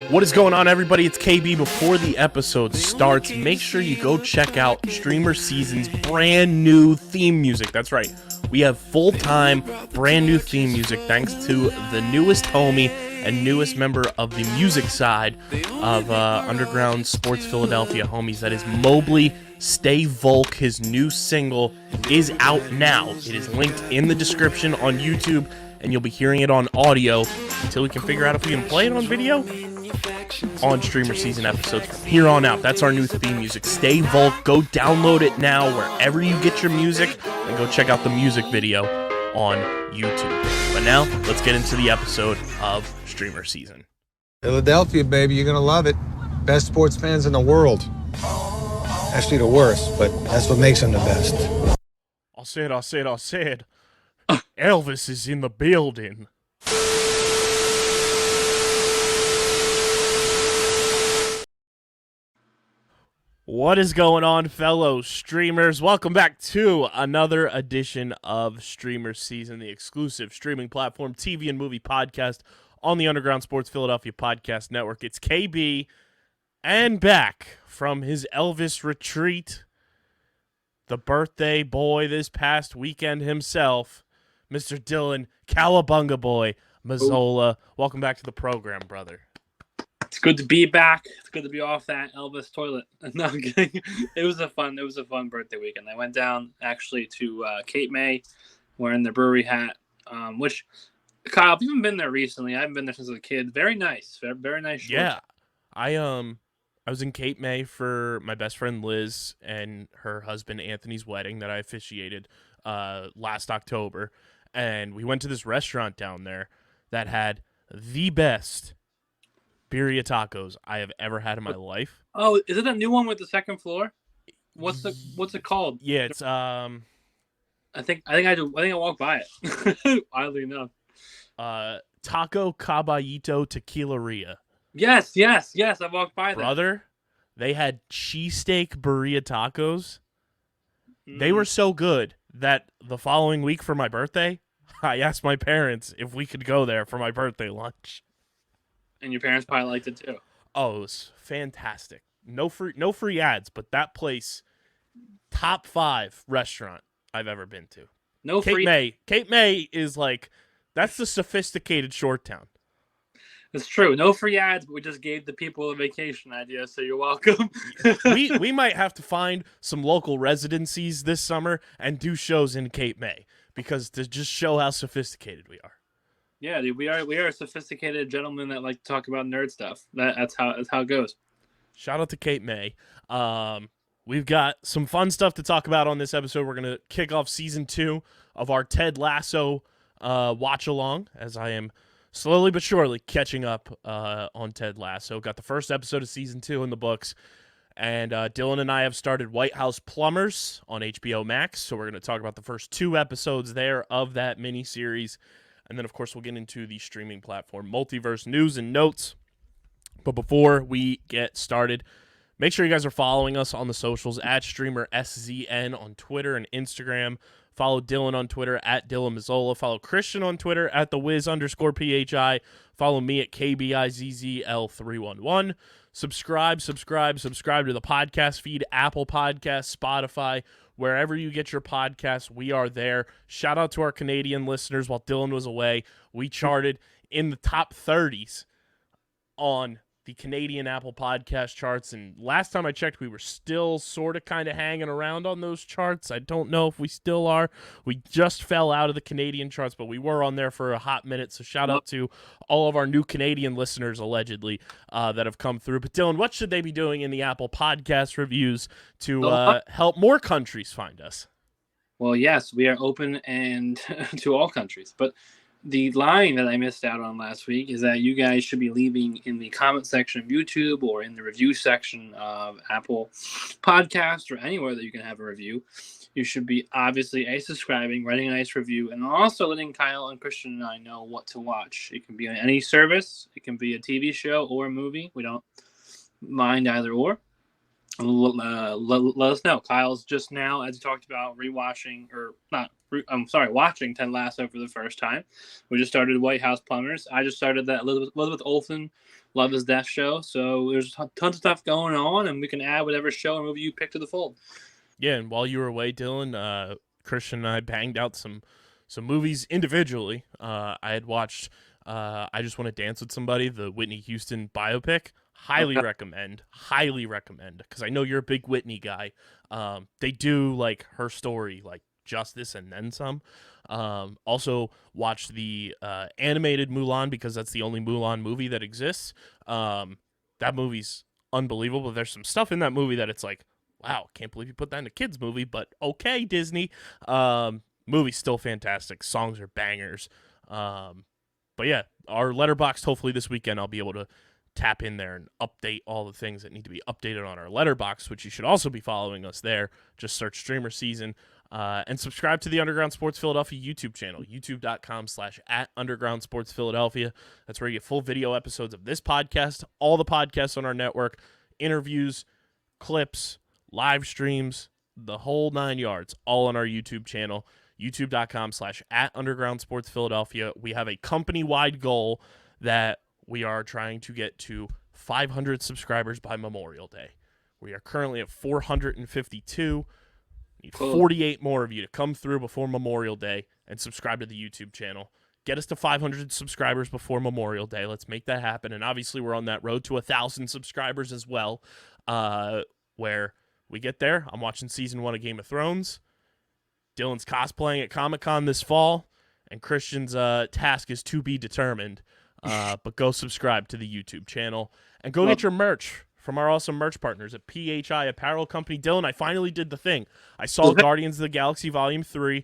What is going on, everybody? It's KB. Before the episode starts, make sure you go check out StreamerSZN's brand new theme music. That's right. We have full-time, brand new theme music thanks to the newest homie and newest member of the music side of Underground Sports Philadelphia homies. That is Mobley. Stay Volk. His new single is out now. It is linked in the description on YouTube, and you'll be hearing it on audio until we can figure out if we can play it on video on StreamerSZN episodes from here on out. That's our new theme music. Stay Volk. Go download it now wherever you get your music, and go check out the music video on YouTube. But now, let's get into the episode of StreamerSZN. Philadelphia, baby, you're gonna love it. Best sports fans in the world. Actually, the worst, but that's what makes them the best. I said. Elvis is in the building. What is going on, fellow streamers? Welcome back to another edition of StreamerSZN, the exclusive streaming platform, TV and movie podcast on the Underground Sports Philadelphia Podcast Network. It's KB, and back from his Elvis retreat, the birthday boy this past weekend himself, Mr. Dylan Cowabunga Boy Mazzola. Welcome back to the program, brother. It's good to be back. It's good to be off that Elvis toilet. No, I'm kidding. It was a fun birthday weekend. I went down actually to Cape May, wearing the brewery hat. Which, Kyle, if you haven't been there recently, I haven't been there since I was a kid. Very nice, very nice. Short. Yeah, I was in Cape May for my best friend Liz and her husband Anthony's wedding that I officiated last October, and we went to this restaurant down there that had the best birria tacos I have ever had in my life. Oh, is it that new one with the second floor? What's it called? Yeah, it's I think I walked by it. Oddly enough. Taco Caballito Tequilaria. Yes. I walked by that. Brother, they had cheesesteak birria tacos. They were so good that the following week for my birthday, I asked my parents if we could go there for my birthday lunch. And your parents probably liked it too. Oh, it was fantastic. No free ads, but that place, top 5 restaurant I've ever been to. No Cape free. May. Cape May is like, that's the sophisticated short town. It's true. No free ads, but we just gave the people a vacation idea, so you're welcome. we might have to find some local residencies this summer and do shows in Cape May, because to just show how sophisticated we are. Yeah, dude, we are sophisticated gentlemen that like to talk about nerd stuff. That's how it goes. Shout out to Cape May. We've got some fun stuff to talk about on this episode. We're gonna kick off season 2 of our Ted Lasso watch along, as I am slowly but surely catching up on Ted Lasso. Got the first episode of season 2 in the books, and Dylan and I have started White House Plumbers on HBO Max. So we're gonna talk about the first 2 episodes there of that miniseries. And then, of course, we'll get into the streaming platform Multiverse news and notes. But before we get started, make sure you guys are following us on the socials at StreamerSZN on Twitter and Instagram. Follow Dylan on Twitter at Dylan Mazzola. Follow Christian on Twitter at @thewiz_PHI. Follow me at KBIZZL311. Subscribe to the podcast feed, Apple Podcasts, Spotify, wherever you get your podcasts, we are there. Shout out to our Canadian listeners. While Dylan was away, we charted in the top 30s on the Canadian Apple Podcast charts. And last time I checked, we were still sort of kind of hanging around on those charts. I don't know if we still are. We just fell out of the Canadian charts, but we were on there for a hot minute. So shout out to all of our new Canadian listeners, allegedly, that have come through. But Dylan, what should they be doing in the Apple Podcast reviews to help more countries find us? Well, yes, we are open and to all countries. But the line that I missed out on last week is that you guys should be leaving in the comment section of YouTube or in the review section of Apple Podcasts or anywhere that you can have a review. You should be obviously subscribing, writing a nice review, and also letting Kyle and Christian and I know what to watch. It can be on any service. It can be a TV show or a movie. We don't mind either or. Let us know. Kyle's just now, as you talked about, watching Ted Lasso for the first time. We just started White House Plumbers. I just started that Elizabeth Olsen Love Is Death show. So there's tons of stuff going on, and we can add whatever show or movie you pick to the fold. Yeah, and while you were away, Dylan, Christian and I banged out some movies individually. I had watched I Just Want to Dance with Somebody, the Whitney Houston biopic. Highly recommend, because I know you're a big Whitney guy. They do like her story, like justice and then some. Also watched the animated Mulan, because that's the only Mulan movie that exists. That movie's unbelievable. There's some stuff in that movie that it's like, wow, can't believe you put that in a kids movie, but okay, Disney. Movie's still fantastic. Songs are bangers. But yeah, our Letterboxd, hopefully this weekend I'll be able to tap in there and update all the things that need to be updated on our Letterboxd, which you should also be following us there. Just search StreamerSZN. And subscribe to the Underground Sports Philadelphia YouTube channel, youtube.com/@UndergroundSportsPhiladelphia. That's where you get full video episodes of this podcast, all the podcasts on our network, interviews, clips, live streams, the whole 9 yards, all on our YouTube channel, youtube.com/@UndergroundSportsPhiladelphia. We have a company-wide goal that we are trying to get to 500 subscribers by Memorial Day. We are currently at 452. Need 48 more of you to come through before Memorial Day and subscribe to the YouTube channel. Get us to 500 subscribers before Memorial Day. Let's make that happen. And obviously, we're on that road to 1,000 subscribers as well. Where we get there, I'm watching season 1 of Game of Thrones. Dylan's cosplaying at Comic-Con this fall. And Christian's task is to be determined. But go subscribe to the YouTube channel. And go get your merch from our awesome merch partners at PHI Apparel Company. Dylan, I finally did the thing. I saw Guardians of the Galaxy Volume 3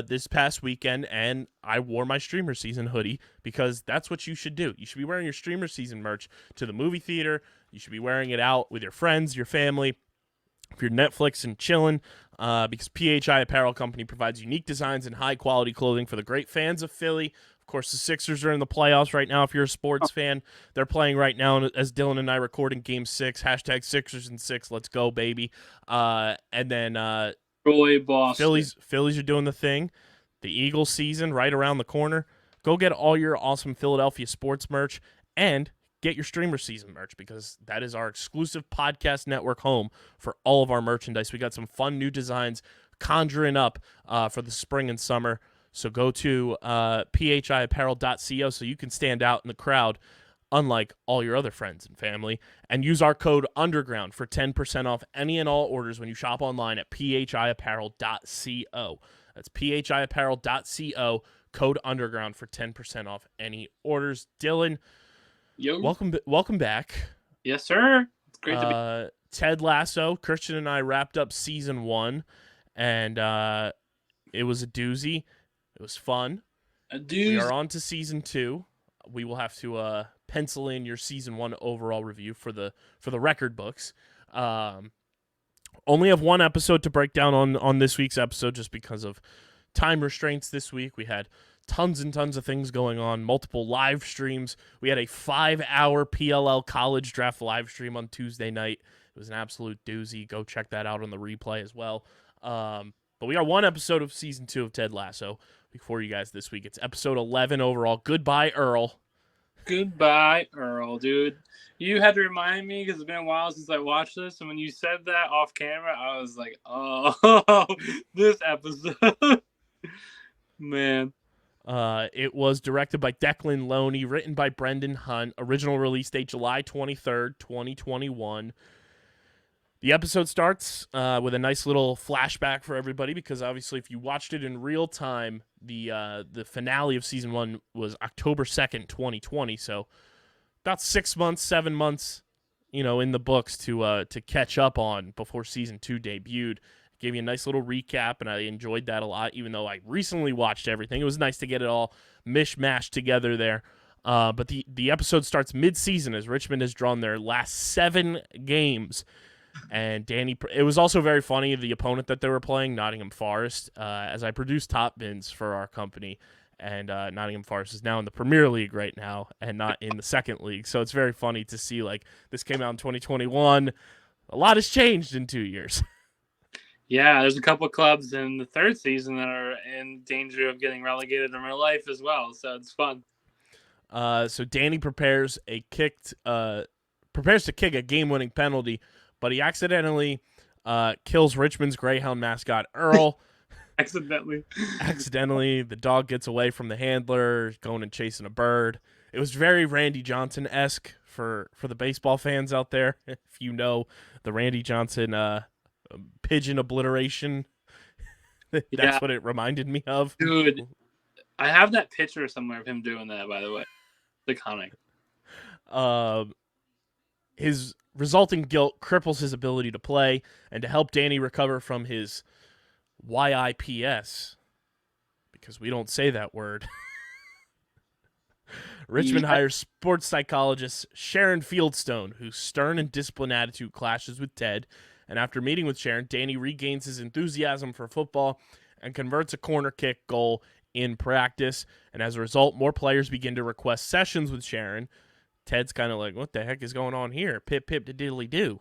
this past weekend, and I wore my StreamerSZN hoodie, because that's what you should do. You should be wearing your StreamerSZN merch to the movie theater. You should be wearing it out with your friends, your family, if you're Netflix and chilling, because PHI Apparel Company provides unique designs and high-quality clothing for the great fans of Philly. Of course, the Sixers are in the playoffs right now. If you're a sports fan, they're playing right now as Dylan and I recording Game 6. # Sixers and 6. Let's go, baby. And then Troy, Boston. Phillies are doing the thing. The Eagles season right around the corner. Go get all your awesome Philadelphia sports merch and get your StreamerSZN merch, because that is our exclusive podcast network home for all of our merchandise. We got some fun new designs conjuring up for the spring and summer. So go to phiapparel.co so you can stand out in the crowd, unlike all your other friends and family, and use our code UNDERGROUND for 10% off any and all orders when you shop online at phiapparel.co. That's phiapparel.co, code UNDERGROUND for 10% off any orders. Dylan, Yo. welcome back. Yes, sir. It's great to be. Ted Lasso, Christian and I wrapped up season 1, and it was a doozy. It was fun. We are on to season 2. We will have to pencil in your season 1 overall review for the record books. Only have one episode to break down on this week's episode, just because of time restraints this week. We had tons and tons of things going on, multiple live streams. We had a 5-hour PLL college draft live stream on Tuesday night. It was an absolute doozy. Go check that out on the replay as well. But we got one episode of season 2 of Ted Lasso before you guys this week. It's episode 11 overall. Goodbye, Earl. Goodbye, Earl, dude. You had to remind me, because it's been a while since I watched this, and when you said that off camera, I was like, oh, this episode. Man. It was directed by Declan Lowney, written by Brendan Hunt. Original release date July 23rd, 2021. The episode starts with a nice little flashback for everybody, because obviously if you watched it in real time, the finale of season 1 was October 2nd, 2020. So about 6 months, 7 months, in the books to catch up on before season 2 debuted. Gave you a nice little recap, and I enjoyed that a lot, even though I recently watched everything. It was nice to get it all mishmashed together there. But the episode starts mid-season as Richmond has drawn their last 7 games. And it was also very funny, the opponent that they were playing, Nottingham Forest, as I produced top bins for our company. And Nottingham Forest is now in the Premier League right now and not in the second league. So it's very funny to see, like, this came out in 2021. A lot has changed in 2 years. Yeah, there's a couple clubs in the third season that are in danger of getting relegated in real life as well. So it's fun. So Danny prepares to kick a game-winning penalty, but he accidentally kills Richmond's Greyhound mascot Earl. Accidentally, the dog gets away from the handler, going and chasing a bird. It was very Randy Johnson-esque for the baseball fans out there. If you know the Randy Johnson pigeon obliteration, that's what it reminded me of. Dude, I have that picture somewhere of him doing that, by the way. It's iconic. His resulting guilt cripples his ability to play, and to help Danny recover from his YIPS, because we don't say that word, Richmond hires sports psychologist Sharon Fieldstone, whose stern and disciplined attitude clashes with Ted. And after meeting with Sharon, Danny regains his enthusiasm for football and converts a corner kick goal in practice. And as a result, more players begin to request sessions with Sharon. Ted's kind of like, what the heck is going on here? Pip, pip, the diddly do.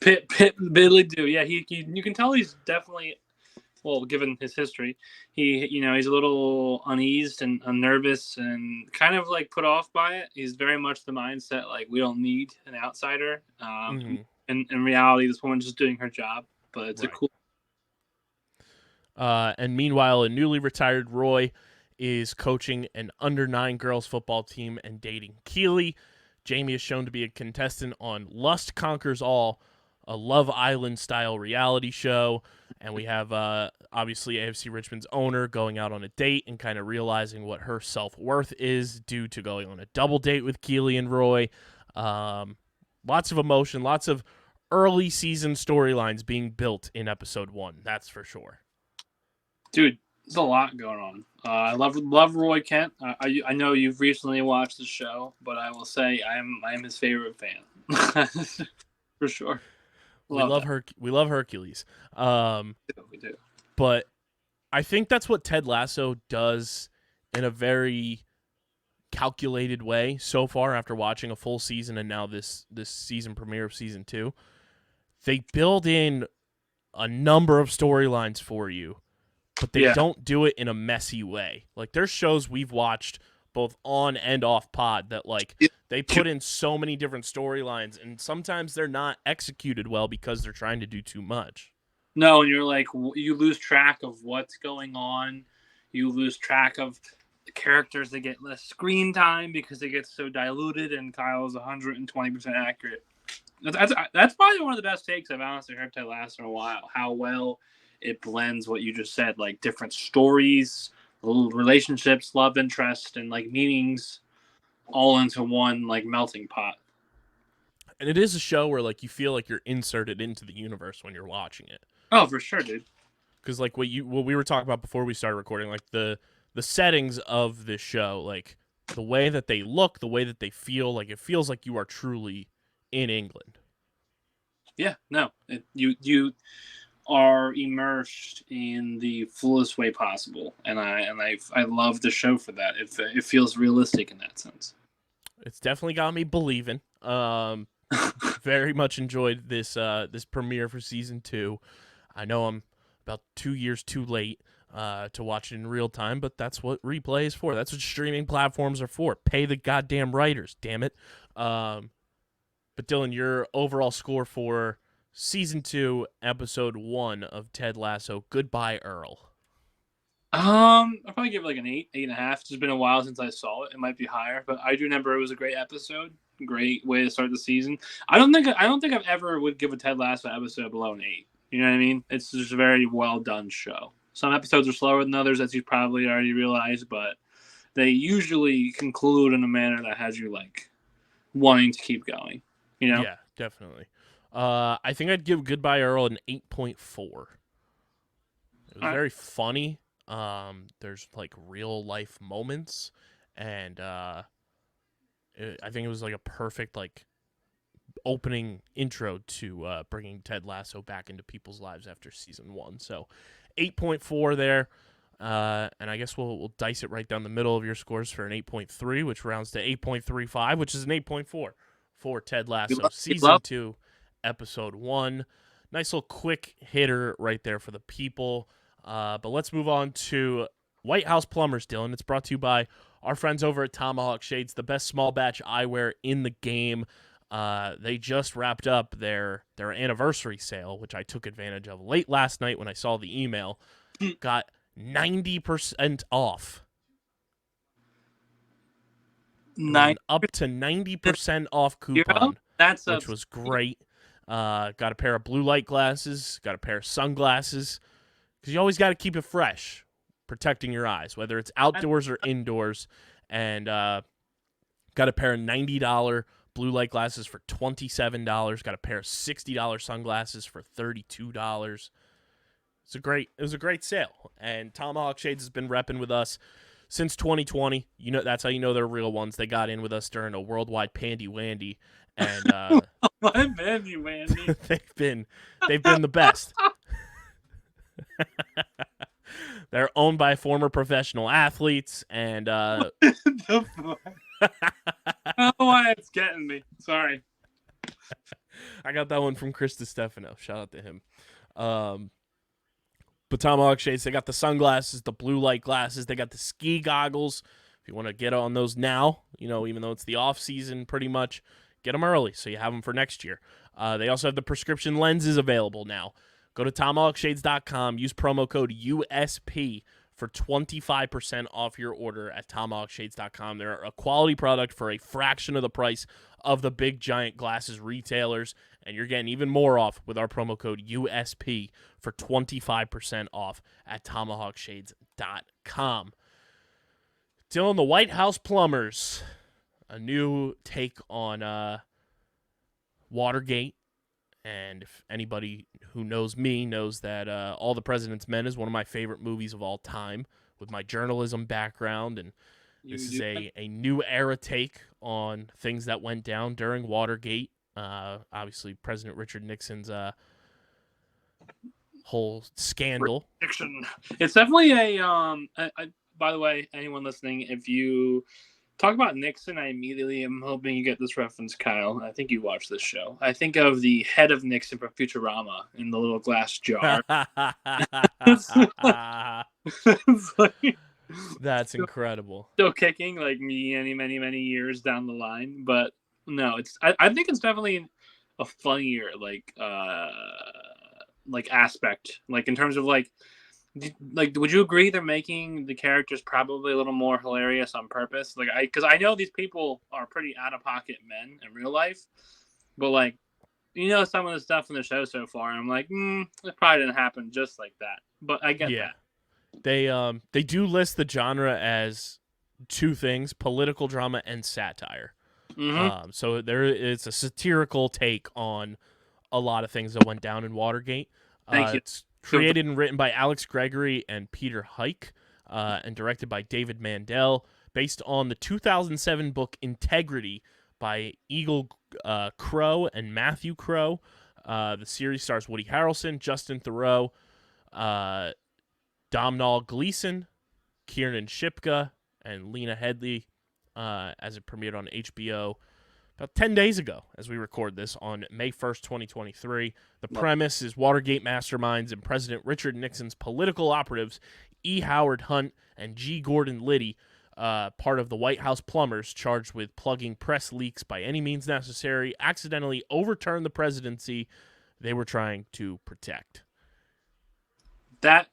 Pip, pip, diddly do. Yeah, you can tell he's definitely, well, given his history, he's a little uneased and nervous and kind of like put off by it. He's very much the mindset like we don't need an outsider. And in reality, this woman's just doing her job, but it's a cool. And meanwhile, a newly retired Roy is coaching an under-9 girls football team and dating Keely. Jamie is shown to be a contestant on Lust Conquers All, a Love Island-style reality show. And we have, obviously, AFC Richmond's owner going out on a date and kind of realizing what her self-worth is due to going on a double date with Keely and Roy. Lots of emotion, lots of early season storylines being built in episode 1, that's for sure. Dude, there's a lot going on. I love Roy Kent. I know you've recently watched the show, but I will say I am his favorite fan for sure. We love Hercules. We do. But I think that's what Ted Lasso does in a very calculated way so far after watching a full season and now this season premiere of season 2. They build in a number of storylines for you, but they don't do it in a messy way. Like, there's shows we've watched both on and off pod that, like, they put in so many different storylines, and sometimes they're not executed well because they're trying to do too much. No, and you're like, you lose track of what's going on. You lose track of the characters that get less screen time because they get so diluted, and Kyle's 120% accurate. That's probably one of the best takes I've honestly heard Ted Lasso in a while, how well it blends what you just said, like different stories, relationships, love interest, and like meanings all into one like melting pot. And it is a show where like you feel like you're inserted into the universe when you're watching it. Oh, for sure, dude. Because like what we were talking about before we started recording, like the settings of this show, like the way that they look, the way that they feel, like it feels like you are truly in England. Yeah, no, you are immersed in the fullest way possible, and I love the show for that. It feels realistic in that sense. It's definitely got me believing. Very much enjoyed this premiere for season 2. I know I'm about 2 years too late to watch it in real time, but that's what replay is for. That's what streaming platforms are for. Pay the goddamn writers, damn it. But Dylan, your overall score for Season 2, Episode 1 of Ted Lasso, Goodbye, Earl. I'll probably give it like an 8.5. It's just been a while since I saw it. It might be higher, but I do remember it was a great episode. Great way to start the season. I don't think I've ever would give a Ted Lasso episode below an 8. You know what I mean? It's just a very well done show. Some episodes are slower than others, as you probably already realized, but they usually conclude in a manner that has you like wanting to keep going. You know? Yeah, definitely. I think I'd give Goodbye Earl an 8.4. It was very funny. There's like real life moments, and I think it was like a perfect like opening intro to bringing Ted Lasso back into people's lives after season 1. So 8.4 there. And I guess we'll dice it right down the middle of your scores for an 8.3, which rounds to 8.35, which is an 8.4 for Ted Lasso season 2, episode 1. Nice little quick hitter right there for the people. But let's move on to White House Plumbers, Dylan. It's brought to you by our friends over at Tomahawk Shades, the best small batch eyewear in the game. They just wrapped up their anniversary sale, which I took advantage of late last night when I saw the email. Got 90% off. Up to 90% off coupon, which was great. Got a pair of blue light glasses, got a pair of sunglasses, because you always got to keep it fresh, protecting your eyes, whether it's outdoors or indoors. And got a pair of $90 blue light glasses for $27. Got a pair of $60 sunglasses for $32. It was a great sale. And Tomahawk Shades has been repping with us since 2020. You know, that's how you know they're real ones. They got in with us during a worldwide pandy wandy, and my pandy wandy. they've been the best. They're owned by former professional athletes, and I don't know why it's getting me. Sorry. I got that one from Chris DiStefano. Shout out to him. But Tomahawk Shades, they got the sunglasses, the blue light glasses, they got the ski goggles. If you want to get on those now, you know, even though it's the off season pretty much, get them early so you have them for next year. They also have the prescription lenses available now. Go to TomahawkShades.com, use promo code USP for 25% off your order at TomahawkShades.com. They're a quality product for a fraction of the price of the big giant glasses retailers, and you're getting even more off with our promo code USP for 25% off at TomahawkShades.com. Dylan, the White House Plumbers, a new take on Watergate. And if anybody who knows me knows that All the President's Men is one of my favorite movies of all time, with my journalism background, and this is a new era take on things that went down during Watergate. Obviously, President Richard Nixon's whole scandal. It's definitely by the way, anyone listening, if you talk about Nixon, I immediately am hoping you get this reference, Kyle. I think you watched this show. I think of the head of Nixon from Futurama in the little glass jar. That's incredible. Still kicking, like many years down the line. But no, I think it's definitely a funnier aspect, like in terms of like would you agree they're making the characters probably a little more hilarious on purpose? Because I know these people are pretty out of pocket men in real life, but like, you know, some of the stuff in the show so far, I'm like, it probably didn't happen just like that. But I get that. They do list the genre as two things: political drama and satire. Mm-hmm. So it's a satirical take on a lot of things that went down in Watergate. Thank you. It's created and written by Alex Gregory and Peter Hike, and directed by David Mandel, based on the 2007 book Integrity by Eagle Crow and Matthew Crow. The series stars Woody Harrelson, Justin Theroux, Domhnall Gleeson, Kiernan Shipka, and Lena Headey, as it premiered on HBO about 10 days ago as we record this on May 1st, 2023. The premise is Watergate masterminds and President Richard Nixon's political operatives, E. Howard Hunt and G. Gordon Liddy, part of the White House Plumbers, charged with plugging press leaks by any means necessary, accidentally overturned the presidency they were trying to protect. That,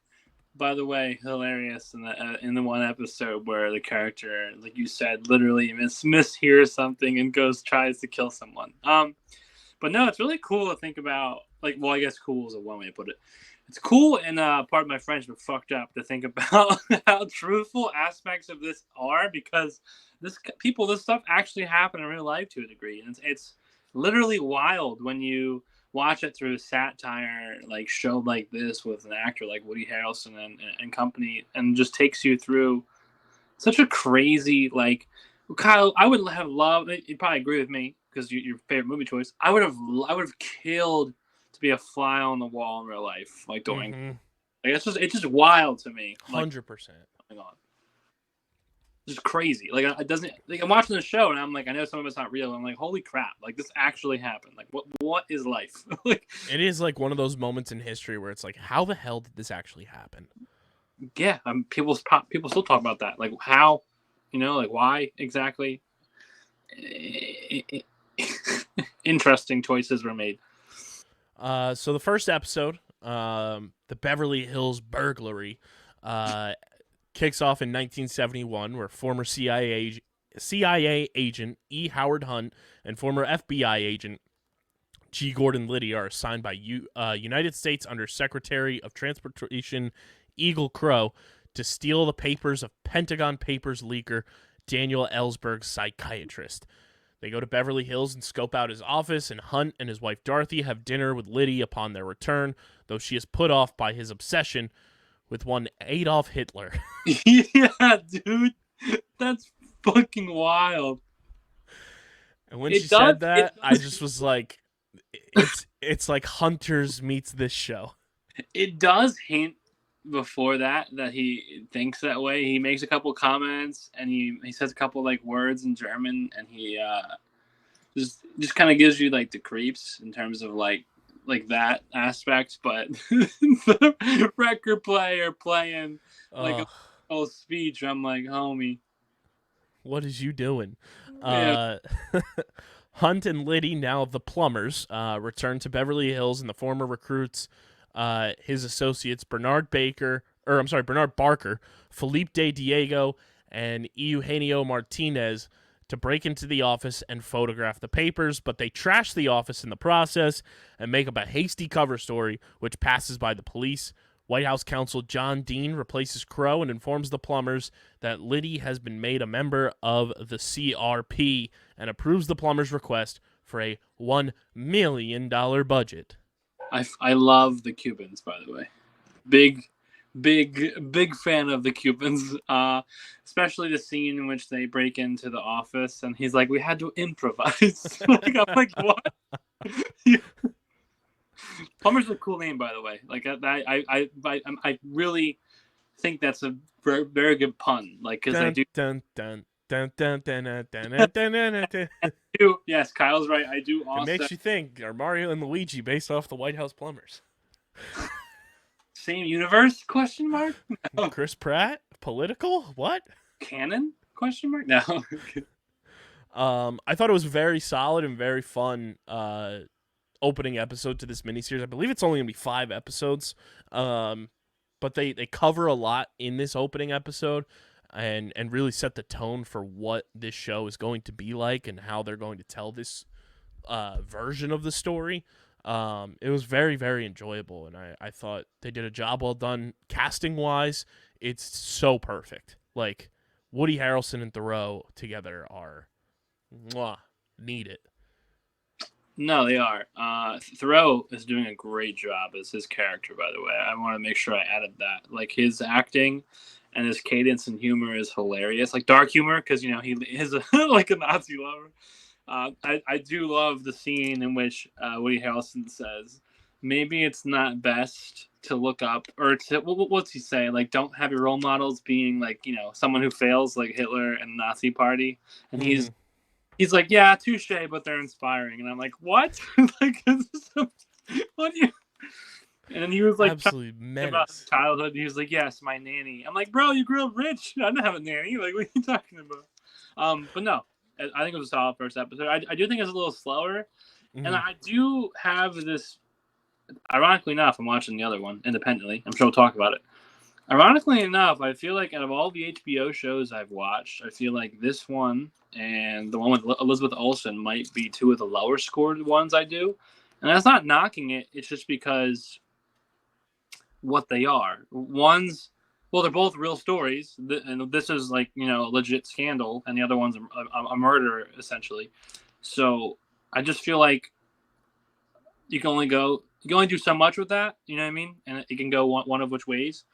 by the way, hilarious in the one episode where the character, like you said, literally mishears something and tries to kill someone. But no, it's really cool to think about. Like, well, I guess cool is one way to put it. It's cool and part of my French, but fucked up to think about how truthful aspects of this are, because this stuff actually happened in real life to a degree, and it's literally wild when you watch it through a satire like show like this with an actor like Woody Harrelson and company, and just takes you through such a crazy, like, Kyle, I would have loved, you probably agree with me because your favorite movie choice, I would have killed to be a fly on the wall in real life, like doing like it's just wild to me. 100%. Going on. Just crazy. Like, it doesn't, like, I'm watching the show and I'm like, I know some of it's not real. I'm like, holy crap! Like, this actually happened. Like, what is life? Like, it is like one of those moments in history where it's like, how the hell did this actually happen? Yeah, people still talk about that. Like, how You know, like why exactly? Interesting choices were made. So the first episode, the Beverly Hills burglary, kicks off in 1971, where former CIA agent E. Howard Hunt and former FBI agent G. Gordon Liddy are assigned by United States Under Secretary of Transportation Eagle Crow to steal the papers of Pentagon Papers leaker Daniel Ellsberg's psychiatrist. They go to Beverly Hills and scope out his office, and Hunt and his wife Dorothy have dinner with Liddy upon their return, though she is put off by his obsession with one Adolf Hitler. Yeah, dude. That's fucking wild. And when she said that, I just was like, it's like Hunters meets this show. It does hint before that he thinks that way. He makes a couple comments and he says a couple like words in German, and he just kind of gives you like the creeps in terms of like that aspect. But the record player playing like a whole speech, I'm like, homie, what is you doing? Yeah. Hunt and Liddy, now of the Plumbers, return to Beverly Hills, and the former recruits his associates Bernard Barker, Felipe de Diego, and Eugenio Martinez to break into the office and photograph the papers, but they trash the office in the process and make up a hasty cover story which passes by the police. White House counsel John Dean replaces Crow and informs the Plumbers that Liddy has been made a member of the CRP and approves the Plumbers' request for a $1 million budget. I love the Cubans, by the way. Big fan of the Cubans. Especially the scene in which they break into the office and he's like, we had to improvise. Like, I'm like, what? Plumber's a cool name, by the way. Like I really think that's a very, very good pun. Like, because I do. Dun, dun, dun, dun, dun, dun, dun, dun, dun, dun. Yes, Kyle's right. I do also. It makes you think: are Mario and Luigi based off the White House Plumbers? Same universe? Question mark. No. Chris Pratt, political? What? Canon? Question mark. No. I thought it was very solid and very fun. Opening episode to this miniseries. I believe it's only gonna be 5 episodes, but they cover a lot in this opening episode, and really set the tone for what this show is going to be like and how they're going to tell this version of the story. It was very, very enjoyable, and I thought they did a job well done casting wise. It's so perfect. Like Woody Harrelson and Thoreau together are need it. No, they are. Thoreau is doing a great job as his character, by the way. I want to make sure I added that. Like, his acting and his cadence and humor is hilarious. Like, dark humor, because, you know, he is like a Nazi lover. I do love the scene in which Woody Harrelson says, maybe it's not best to look up, or to, what's he say? Like, don't have your role models being, like, you know, someone who fails, like Hitler and the Nazi party. And he's like, yeah, touche, but they're inspiring. And I'm like, what? Like, what do you? And then he was like, absolutely menace about his childhood. He was like, yes, my nanny. I'm like, bro, you grew up rich. I didn't have a nanny. Like, what are you talking about? But no, I think it was a solid first episode. I do think it's a little slower. Mm-hmm. And I do have this, ironically enough, I'm watching the other one independently. I'm sure we'll talk about it. Ironically enough, I feel like out of all the HBO shows I've watched, I feel like this one and the one with Elizabeth Olsen might be 2 of the lower scored ones I do. And that's not knocking it. It's just because what they are. One's, well, they're both real stories. And this is like, you know, a legit scandal. And the other one's a murder, essentially. So I just feel like you can only do so much with that. You know what I mean? And it can go one of which ways.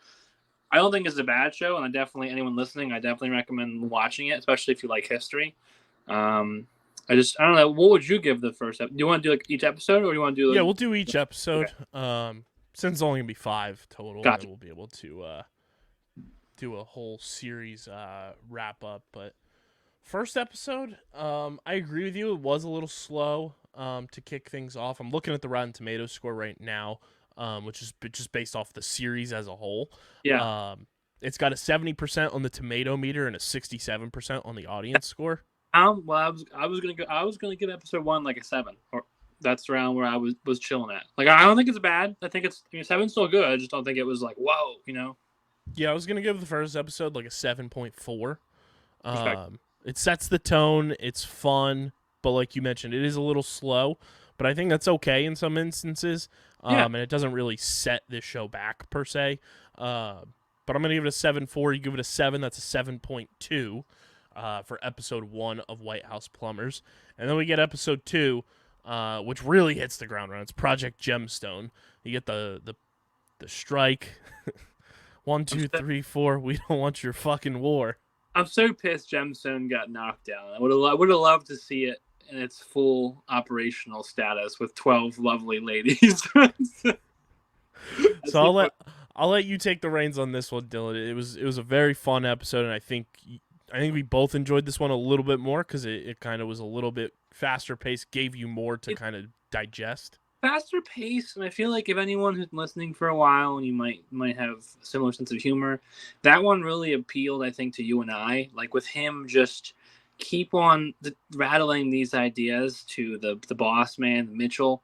I don't think it's a bad show, and anyone listening, I definitely recommend watching it, especially if you like history. I don't know. What would you give the first episode? Do you want to do like each episode, or do you want to do? Like... Yeah, we'll do each episode. Okay. Since it's only gonna be 5 total, gotcha. Then we'll be able to do a whole series wrap up. But first episode, I agree with you. It was a little slow to kick things off. I'm looking at the Rotten Tomatoes score right now. Which is just based off the series as a whole. Yeah. It's got a 70% on the tomato meter and a 67% on the audience score. Well, I was gonna give episode 1 like a 7, or that's around where I was chilling at. Like, I don't think it's bad. I think it's 7's still good. I just don't think it was like whoa, Yeah, I was gonna give the first episode like a 7.4. Respect. It sets the tone. It's fun, but like you mentioned, it is a little slow. But I think that's okay in some instances. Yeah. And it doesn't really set this show back per se. But I'm gonna give it a 7.4. You give it a 7. That's a 7.2 for episode 1 of White House Plumbers, and then we get episode 2, which really hits the ground running. It's Project Gemstone. You get the strike. 1, 2, 3, 4. We don't want your fucking war. I'm so pissed Gemstone got knocked down. I would have loved to see it in its full operational status with 12 lovely ladies. So I'll let you take the reins on this one, Dylan. It was a very fun episode, and I think we both enjoyed this one a little bit more because it kind of was a little bit faster paced, gave you more to kind of digest. Faster pace, and I feel like if anyone who's been listening for a while and you might have a similar sense of humor, that one really appealed, I think, to you and I. Like with him, just keep on rattling these ideas to the boss man, Mitchell,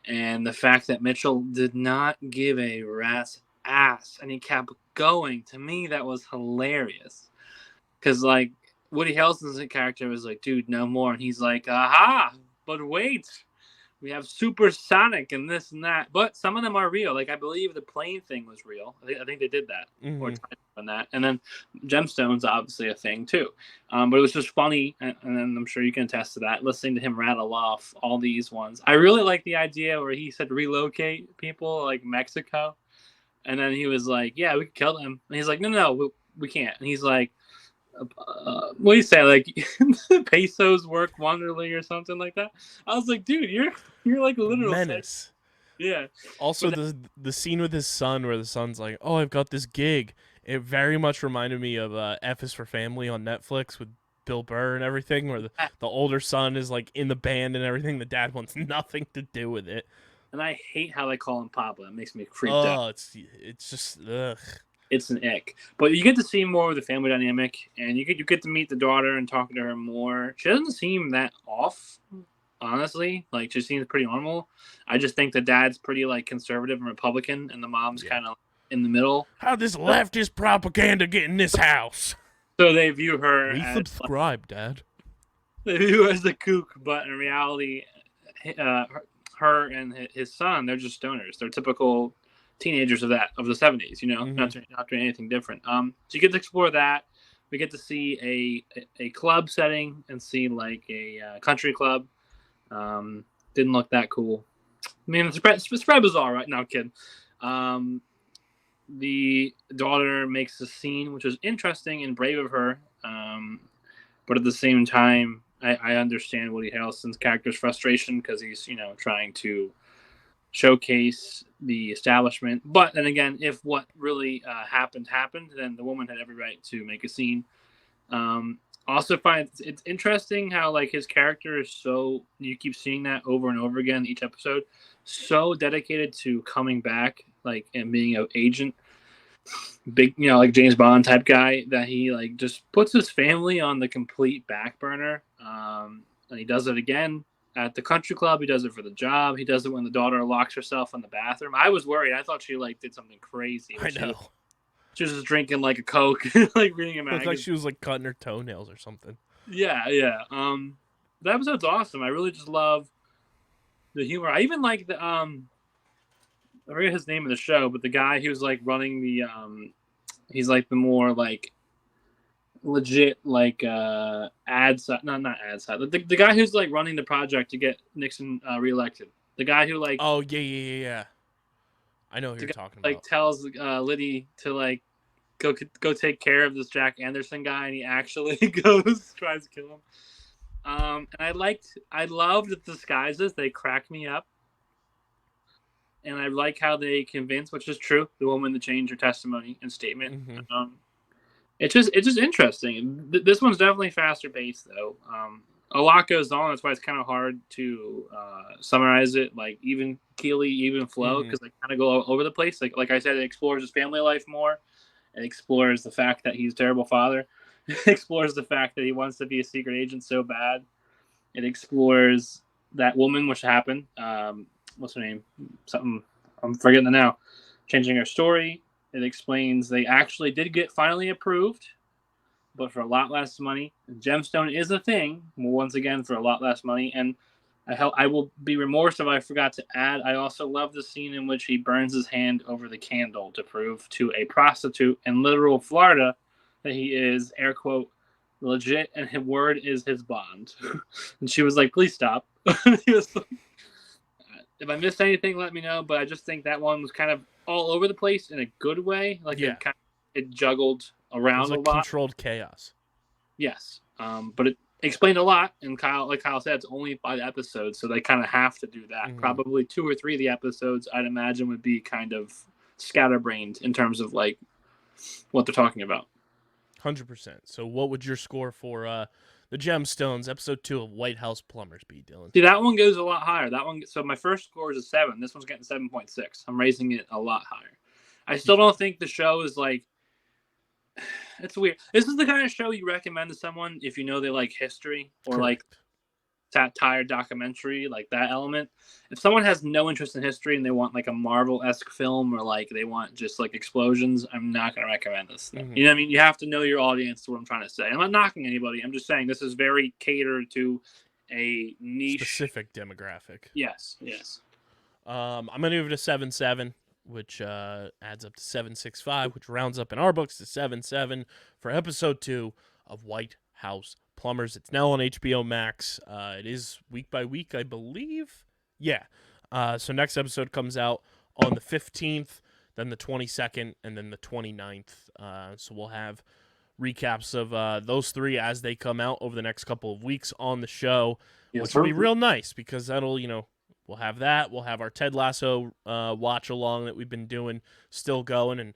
and the fact that Mitchell did not give a rat's ass, and he kept going. To me, that was hilarious, because like Woody Harrelson's character was like, "Dude, no more," and he's like, "Aha! But wait." We have supersonic and this and that, but some of them are real. Like I believe the plane thing was real. I think they did that or tried on that. And then gemstones obviously a thing too. But it was just funny, and then I'm sure you can attest to that. Listening to him rattle off all these ones, I really like the idea where he said relocate people like Mexico, and then he was like, "Yeah, we could kill them," and he's like, "No, we can't." And he's like, what do you say? Like pesos work wonderly or something like that. I was like, dude, you're like a literal menace. Yeah. Also, the scene with his son where the son's like, "Oh, I've got this gig." It very much reminded me of F is for Family on Netflix with Bill Burr and everything, where the older son is like in the band and everything. The dad wants nothing to do with it. And I hate how they call him Papa. It makes me creeped out. It's just ugh. It's an ick. But you get to see more of the family dynamic, and you get to meet the daughter and talk to her more. She doesn't seem that off, honestly. Like, she seems pretty normal. I just think the dad's pretty, like, conservative and Republican, and the mom's kind of in the middle. How'd this leftist propaganda get in this house? So they view her Resubscribe, Dad. They view her as the kook, but in reality, her and his son, they're just stoners. They're typical teenagers of the 70s, not doing anything different. So you get to explore that. We get to see a club setting and see like a country club. Didn't look that cool. I mean, the spread was all right. No, I'm kidding. The daughter makes a scene, which was interesting and brave of her. But at the same time, I understand Woody Harrelson's character's frustration because he's, trying to showcase the establishment. But then again, if what really happened, then the woman had every right to make a scene. Also find it's interesting how like his character is so, you keep seeing that over and over again each episode, so dedicated to coming back like and being an agent, big, like James Bond type guy, that he like just puts his family on the complete back burner. And he does it again at the country club. He does it for the job. He does it when the daughter locks herself in the bathroom. I was worried. I thought she like did something crazy. I know. She was just drinking like a Coke, like reading a magazine. It's like she was like cutting her toenails or something. Yeah. The episode's awesome. I really just love the humor. I even like the I forget his name in the show, but the guy who's like running the he's like the more like legit like ad side, not ad side. The guy who's like running the project to get Nixon reelected. The guy who like yeah. I know who you're talking about. Like tells Liddy to like go take care of this Jack Anderson guy, and he actually tries to kill him. And I loved the disguises. They cracked me up. And I like how they convince, which is true, the woman to change her testimony and statement. Mm-hmm. It's just interesting. This one's definitely faster paced though. A lot goes on. That's why it's kind of hard to summarize it. Like even flow, because they kind of go all over the place. Like I said, it explores his family life more, It explores the fact that he's a terrible father. It explores the fact that he wants to be a secret agent so bad. It explores that woman, which happened. What's her name? Something I'm forgetting it now. Changing her story. It explains they actually did get finally approved, but for a lot less money. Gemstone is a thing, once again, for a lot less money. And I will be remorse if I forgot to add, I also love the scene in which he burns his hand over the candle to prove to a prostitute in literal Florida that he is, air quote, legit, and his word is his bond. And she was like, please stop. He was like, if I missed anything, let me know. But I just think that one was kind of all over the place in a good way. Like it juggled around a lot. Controlled chaos. Yes. But it explained a lot. And like Kyle said, it's only 5 episodes. So they kind of have to do that. Mm-hmm. Probably 2 or 3 of the episodes, I'd imagine, would be kind of scatterbrained in terms of like what they're talking about. 100%. So what would your score for the Gemstones, episode 2 of White House Plumbers be, Dylan? See, that one goes a lot higher. So my first score is a 7. This one's getting 7.6. I'm raising it a lot higher. I still don't think the show is like, it's weird. This is the kind of show you recommend to someone if you know they like history or Correct. Like satire documentary, like that element. If someone has no interest in history and they want like a Marvel-esque film or like they want just like explosions, I'm not going to recommend this. Mm-hmm. You know what I mean? You have to know your audience, is what I'm trying to say. I'm not knocking anybody. I'm just saying this is very catered to a niche. Specific demographic. Yes. I'm going to give it a 7.7, which adds up to 7.65, which rounds up in our books to 7.7 for episode 2 of White House Plumbers. It's now on HBO Max. It is week by week, I believe. Yeah. So next episode comes out on the 15th, then the 22nd, and then the 29th. So we'll have recaps of those 3 as they come out over the next couple of weeks on the show, which will be real nice because that'll, we'll have that. We'll have our Ted Lasso watch along that we've been doing still going. And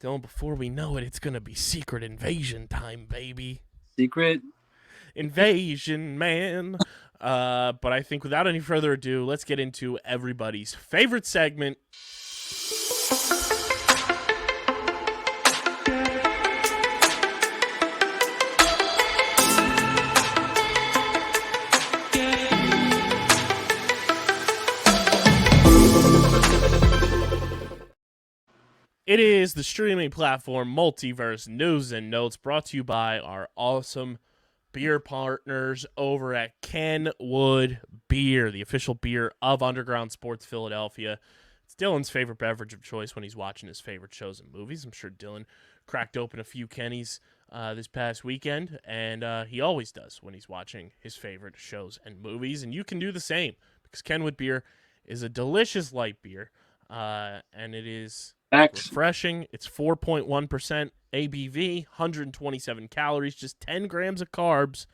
Dylan, before we know it, it's going to be Secret Invasion time, baby. Secret Invasion, man. But I think without any further ado, let's get into everybody's favorite segment. It is the streaming platform Multiverse News and Notes, brought to you by our awesome beer partners over at Kenwood Beer, the official beer of Underground Sports Philadelphia. It's Dylan's favorite beverage of choice when he's watching his favorite shows and movies. I'm sure Dylan cracked open a few Kennies this past weekend, and he always does when he's watching his favorite shows and movies. And you can do the same because Kenwood Beer is a delicious light beer, and it is refreshing. It's 4.1% ABV, 127 calories, just 10 grams of carbs.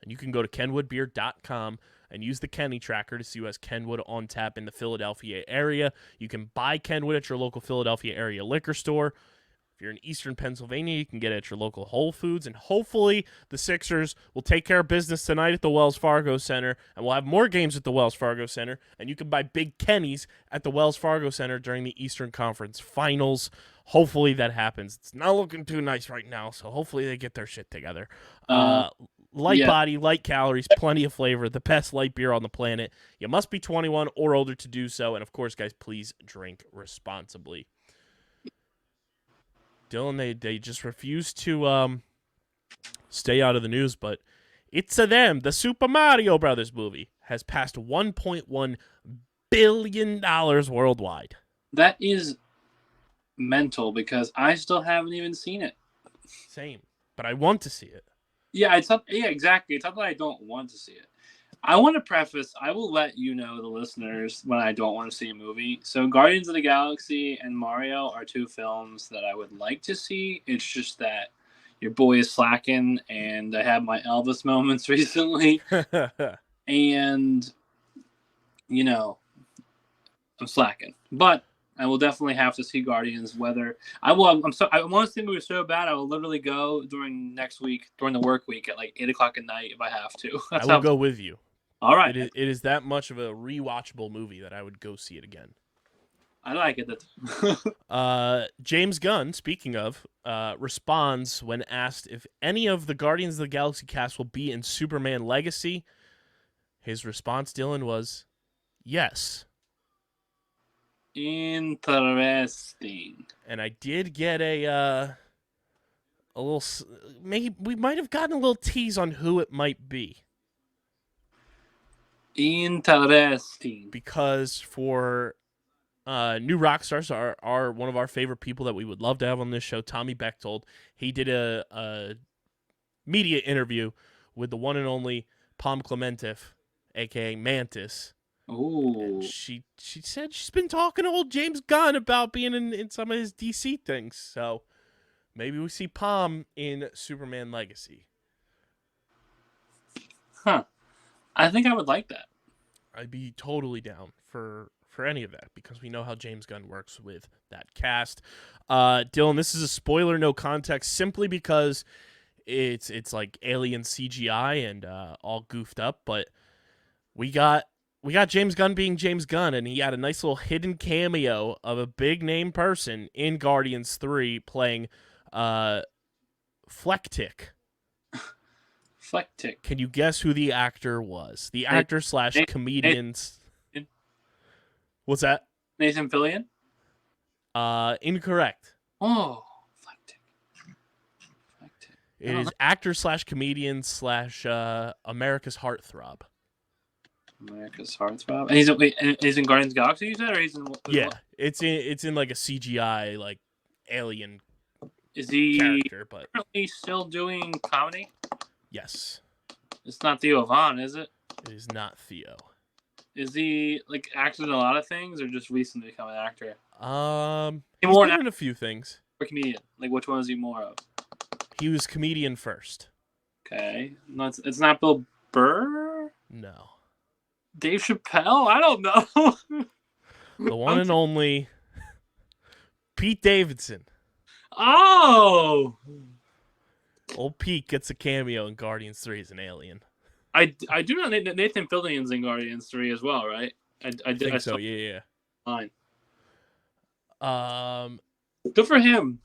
And you can go to kenwoodbeer.com and use the Kenny tracker to see who has Kenwood on tap in the Philadelphia area. You can buy Kenwood at your local Philadelphia area liquor store. If you're in Eastern Pennsylvania, you can get it at your local Whole Foods. And hopefully the Sixers will take care of business tonight at the Wells Fargo Center. And we'll have more games at the Wells Fargo Center. And you can buy Big Kennies at the Wells Fargo Center during the Eastern Conference Finals. Hopefully that happens. It's not looking too nice right now, so hopefully they get their shit together. Light body, light calories, plenty of flavor, the best light beer on the planet. You must be 21 or older to do so. And, of course, guys, please drink responsibly. Dylan, they just refuse to stay out of the news, but it's a them. The Super Mario Brothers movie has passed $1.1 billion worldwide. That is mental because I still haven't even seen it. Same, but I want to see it. Yeah, exactly. It's not that I don't want to see it. I want to preface, I will let you know, the listeners, when I don't want to see a movie. So Guardians of the Galaxy and Mario are 2 films that I would like to see. It's just that your boy is slacking, and I had my Elvis moments recently. And, I'm slacking. But I will definitely have to see Guardians. Whether I want to see the movie so bad, I will literally go during next week, during the work week at like 8:00 at night if I have to. I will go with you. All right. It is that much of a rewatchable movie that I would go see it again. I like it. James Gunn, speaking of, responds when asked if any of the Guardians of the Galaxy cast will be in Superman Legacy. His response, Dylan, was yes. Interesting. And I did get a little. Maybe we might have gotten a little tease on who it might be. Interesting. Because for new rock stars are one of our favorite people that we would love to have on this show, Tommy Bechtold. He did a media interview with the one and only Palm Clementif, a.k.a. Mantis. Ooh. She said she's been talking to old James Gunn about being in some of his DC things. So maybe we see Palm in Superman Legacy. Huh. I think I would like that. I'd be totally down for any of that because we know how James Gunn works with that cast. Dylan, this is a spoiler, no context, simply because it's like alien CGI and all goofed up, but we got James Gunn being James Gunn, and he had a nice little hidden cameo of a big name person in Guardians 3 playing Flecktick. Flecktick. Can you guess who the actor was? The actor slash comedian. What's that? Nathan Fillion? Incorrect. Oh, Flecktick. It is actor slash comedian slash America's Heartthrob. America's Heartthrob. And he's in Guardians of the Galaxy, you said, or he's in what? Yeah, it's in like a CGI like alien. Is he character? But currently still doing comedy? Yes. It's not Theo Von, is it? It is not Theo. Is he like acted in a lot of things, or just recently become an actor? He's more been in a few things. Or comedian? Like which one is he more of? He was comedian first. Okay, no, it's not Bill Burr. No. Dave Chappelle? I don't know. The one and only Pete Davidson. Oh. Old Pete gets a cameo in Guardians 3 as an alien. I do know Nathan Fillion's in Guardians 3 as well, right? I think so. Yeah. Fine. Um, good for him.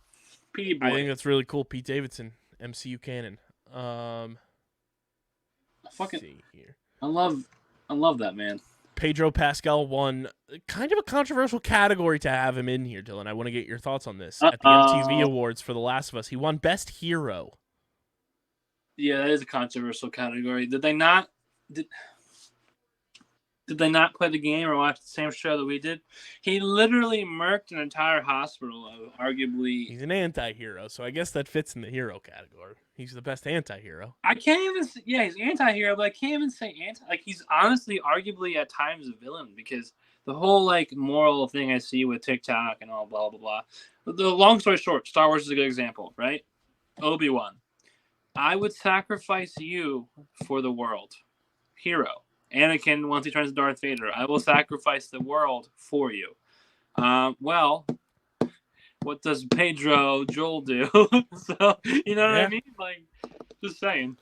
Petey boy. I think that's really cool. Pete Davidson, MCU canon. See here. I love that man. Pedro Pascal won kind of a controversial category to have him in here, Dylan. I want to get your thoughts on this. At the MTV Awards for The Last of Us, he won Best Hero. Yeah, that is a controversial category. Did they not play the game or watch the same show that we did? He literally murked an entire hospital of arguably... He's an anti-hero, so I guess that fits in the hero category. He's the best anti-hero. I can't even say... Yeah, he's anti-hero, but I can't even say anti... Like, he's honestly, arguably, at times a villain, because the whole, like, moral thing I see with TikTok and all blah, blah, blah. But the long story short, Star Wars is a good example, right? Obi-Wan. I would sacrifice you for the world. Hero. Anakin, once he turns Darth Vader, I will sacrifice the world for you. Well, what does Pedro Joel do? So, you know what I mean? Like, just saying.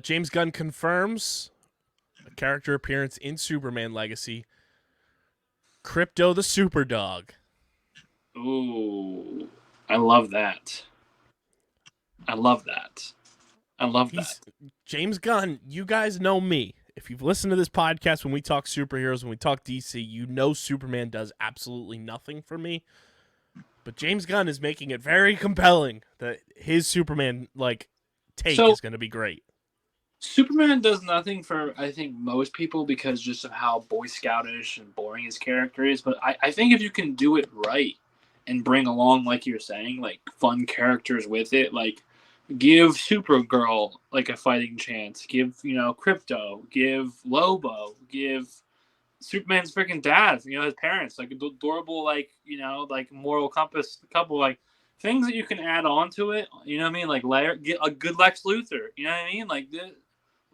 James Gunn confirms a character appearance in Superman Legacy. Crypto the Superdog. Ooh, I love that. I love that. James Gunn, you guys know me. If you've listened to this podcast when we talk superheroes, when we talk DC, you know Superman does absolutely nothing for me. But James Gunn is making it very compelling that his Superman take is going to be great. Superman does nothing for, I think, most people because just of how Boy Scoutish and boring his character is. But I think if you can do it right and bring along, like you're saying, like fun characters with it, like give Supergirl like a fighting chance, give, Crypto, give Lobo, give Superman's freaking dad, his parents, like adorable, like moral compass couple, like things that you can add on to it, you know what I mean? Like get a good Lex Luthor, you know what I mean? Like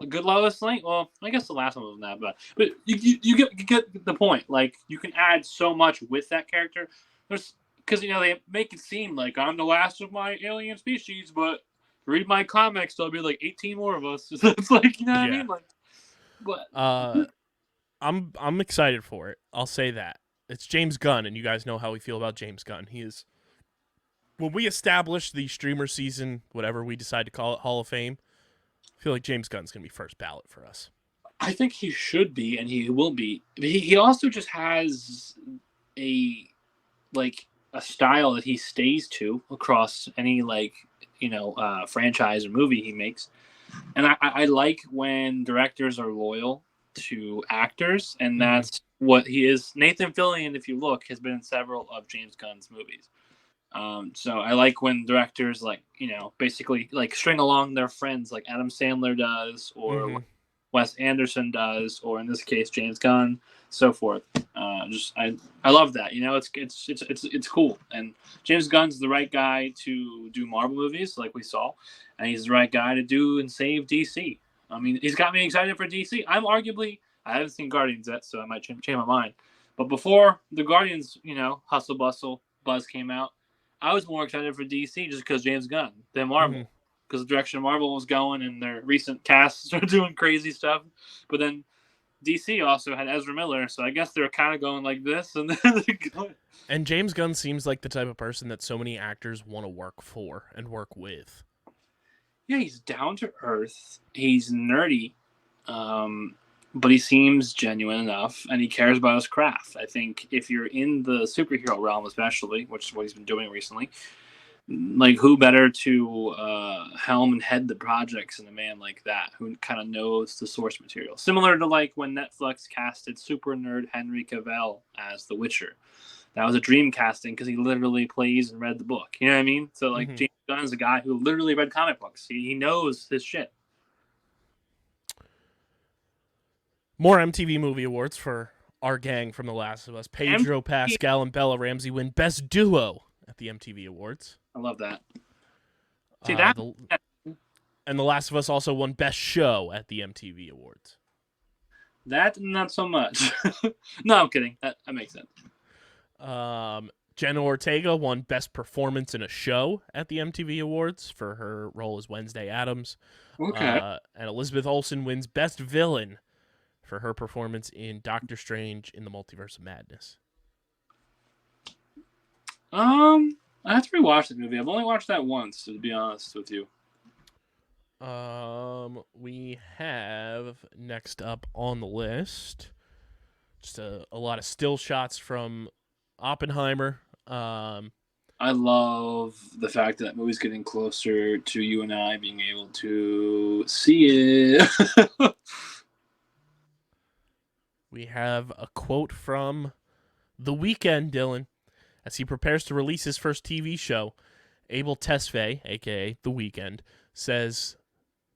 a good Lois Lane. Well, I guess the last one wasn't that bad, but you get the point. Like you can add so much with that character. There's because they make it seem like I'm the last of my alien species, but read my comics, there'll be like 18 more of us. It's like, you know what I mean? Like, but I'm excited for it. I'll say that. it's James Gunn, and you guys know how we feel about James Gunn. He is, when we establish the streamer season, whatever we decide to call it, Hall of Fame, I feel like James Gunn's going to be first ballot for us. I think he should be, and he will be. He also just has a style that he stays to across any franchise or movie he makes. And I like when directors are loyal to actors, and that's what he is. Nathan Fillion, if you look, has been in several of James Gunn's movies. So I like when directors basically string along their friends like Adam Sandler does, or Wes Anderson does, or in this case James Gunn, so forth. I love that. It's cool. And James Gunn's the right guy to do Marvel movies, like we saw, and he's the right guy to do and save DC. I mean, he's got me excited for DC. I haven't seen Guardians yet, so I might change my mind. But before the Guardians, hustle bustle buzz came out, I was more excited for DC just because James Gunn than Marvel, because the direction Marvel was going and their recent casts are doing crazy stuff. But then DC also had Ezra Miller, so I guess they're kind of going like this. And James Gunn seems like the type of person that so many actors want to work for and work with. Yeah, he's down to earth. He's nerdy, but he seems genuine enough, and he cares about his craft. I think if you're in the superhero realm, especially, which is what he's been doing recently, who better to helm and head the projects than a man like that, who kind of knows the source material. Similar to when Netflix casted super nerd Henry Cavill as The Witcher. That was a dream casting because he literally plays and read the book. You know what I mean? So James Gunn is a guy who literally read comic books. He knows his shit. More MTV Movie Awards for our gang from The Last of Us. Pedro Pascal and Bella Ramsey win Best Duo at the MTV Awards. I love that. See and The Last of Us also won Best Show at the MTV Awards. That, not so much. No, I'm kidding. That makes sense. Jenna Ortega won Best Performance in a Show at the MTV Awards for her role as Wednesday Addams. Okay. And Elizabeth Olsen wins Best Villain for her performance in Doctor Strange in the Multiverse of Madness. I have to rewatch the movie. I've only watched that once, to be honest with you. We have next up on the list just a lot of still shots from Oppenheimer. I love the fact that movie's getting closer to you and I being able to see it. We have a quote from The Weeknd, Dylan. As he prepares to release his first TV show, Abel Tesfaye, a.k.a. The Weeknd, says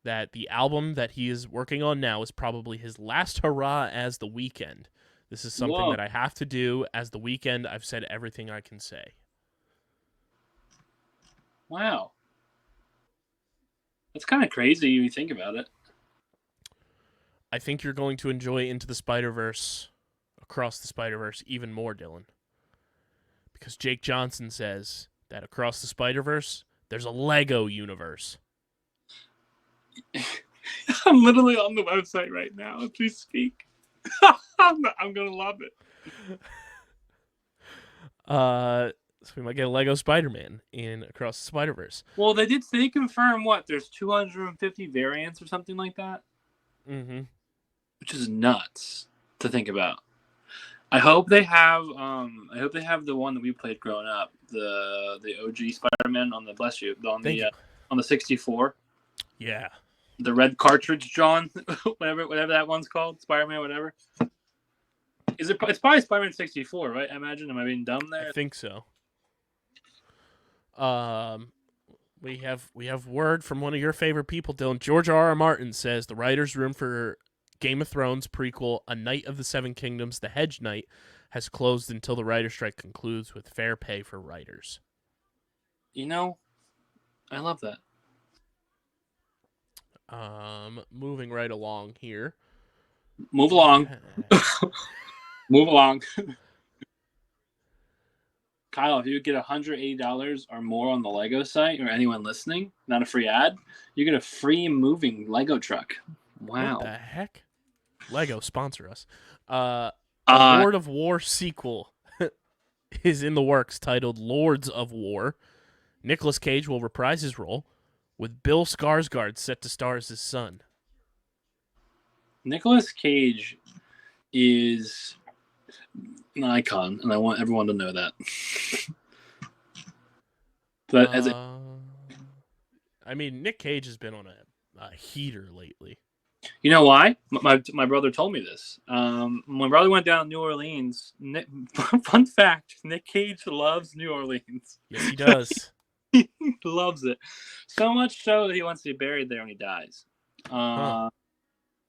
that the album that he is working on now is probably his last hurrah as The Weeknd. This is something that I have to do. As The Weeknd, I've said everything I can say. Wow. That's kind of crazy when you think about it. I think you're going to enjoy Into the Spider-Verse, Across the Spider-Verse, even more, Dylan. Because Jake Johnson says that Across the Spider-Verse, there's a Lego universe. I'm literally on the website right now as we speak. I'm going to love it. So we might get a Lego Spider-Man in Across the Spider-Verse. Well, they confirm there's 250 variants or something like that? Mm-hmm. Which is nuts to think about. I hope they have the one that we played growing up, the OG Spider-Man on the on the 64. Yeah. The red cartridge, John, whatever that one's called, Spider-Man, whatever. It's probably Spider-Man 64, right? I imagine. Am I being dumb there? I think so. We have word from one of your favorite people, Dylan. George R.R. Martin says the writers' room for Game of Thrones prequel, A Knight of the Seven Kingdoms, The Hedge Knight, has closed until the writer's strike concludes with fair pay for writers. I love that. Moving right along here. Move along. Move along. Kyle, if you get $180 or more on the Lego site, or anyone listening, not a free ad, you get a free moving Lego truck. Wow. What the heck? Lego, sponsor us. Lord of War sequel is in the works titled Lords of War. Nicolas Cage will reprise his role, with Bill Skarsgård set to star as his son. Nicolas Cage is an icon, and I want everyone to know that. But I mean, Nick Cage has been on a heater lately. You know why? My brother told me this. My brother went down to New Orleans. Fun fact: Nick Cage loves New Orleans. Yes, he does. He loves it so much so that he wants to be buried there when he dies.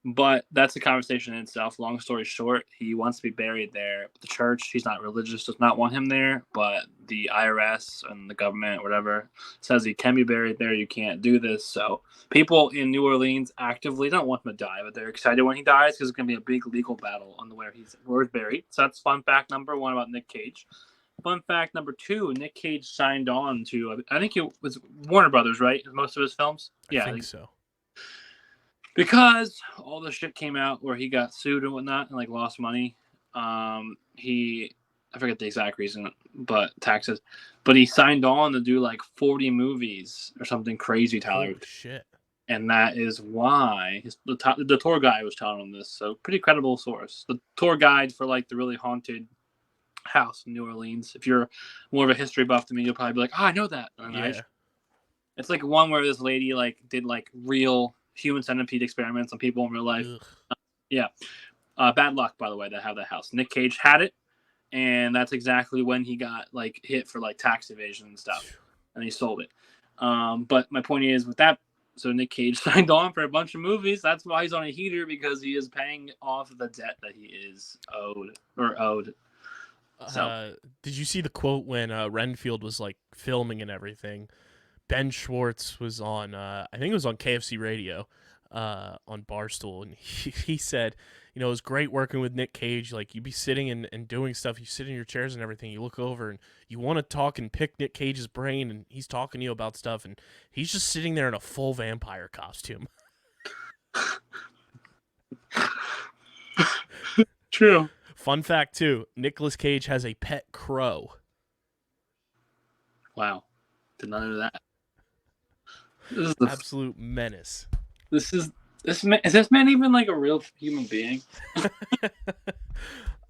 But that's a conversation in itself. Long story short, he wants to be buried there. The church, he's not religious, does not want him there. But the IRS and the government, whatever, says he can be buried there. You can't do this. So people in New Orleans actively don't want him to die, but they're excited when he dies because it's going to be a big legal battle on where he's buried. So that's fun fact number one about Nick Cage. Fun fact number two, Nick Cage signed on to, I think it was Warner Brothers, right? Most of his films? Yeah, I think so. Because all the shit came out where he got sued and whatnot and like lost money. I forget the exact reason, but taxes. But he signed on to do like 40 movies or something crazy, Tyler. Oh, shit. And that is why the tour guide was telling him this. So pretty credible source. The tour guide for like the really haunted house in New Orleans. If you're more of a history buff than me, you'll probably be like, I know that. Yeah. It's like one where this lady like did like real human centipede experiments on people in real life. Yeah. Bad luck, by the way, to have that house. Nick Cage had it, and that's exactly when he got like hit for like tax evasion and stuff, and he sold it. But my point is with that, so Nick Cage signed on for a bunch of movies. That's why he's on a heater, because he is paying off the debt that he is owed. So, did you see the quote when Renfield was like filming and everything? Ben Schwartz was on, I think it was on KFC Radio, on Barstool, and he said, you know, it was great working with Nick Cage. Like, you'd be sitting and doing stuff, you sit in your chairs and everything, you look over and you want to talk and pick Nick Cage's brain, and he's talking to you about stuff, and he's just sitting there in a full vampire costume. True. Fun fact, too, Nicolas Cage has a pet crow. Wow. Did not know that. This is absolute menace. Is this man even like a real human being?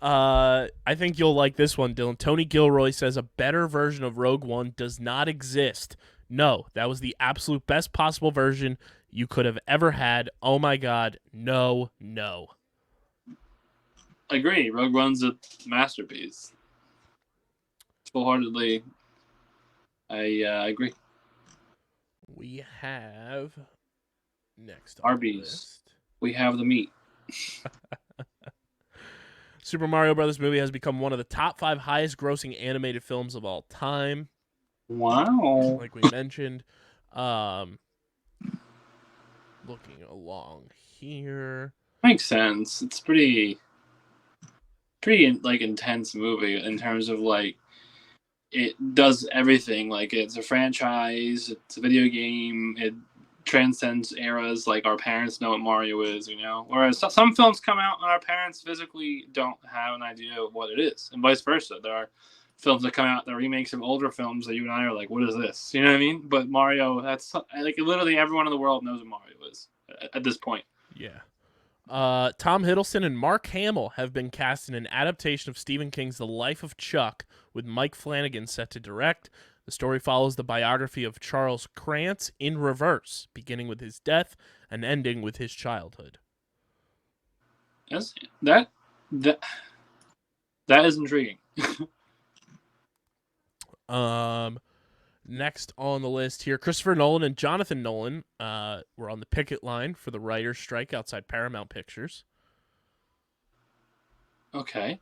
I think you'll like this one, Dylan. Tony Gilroy says a better version of Rogue One does not exist. No, that was the absolute best possible version you could have ever had. Oh my God, no. I agree. Rogue One's a masterpiece. Full-heartedly, I agree. We have next on Arby's. The list. We have the meat. Super Mario Brothers movie has become one of the top 5 highest grossing animated films of all time. Wow. Like we mentioned. Looking along here. Makes sense. It's pretty like intense movie in terms of like it does everything. Like it's a franchise, it's a video game, it transcends eras. Like our parents know what Mario is, you know. Whereas some films come out and our parents physically don't have an idea of what it is, and vice versa. There are films that come out that are remakes of older films that you and I are like, what is this? You know what I mean? But Mario, that's like literally everyone in the world knows what Mario is at this point. Yeah. Tom Hiddleston and Mark Hamill have been cast in an adaptation of Stephen King's The Life of Chuck, with Mike Flanagan set to direct. The story follows the biography of Charles Krantz in reverse, beginning with his death and ending with his childhood. Yes, that is intriguing. Next on the list here, Christopher Nolan and Jonathan Nolan were on the picket line for the writer's strike outside Paramount Pictures. Okay.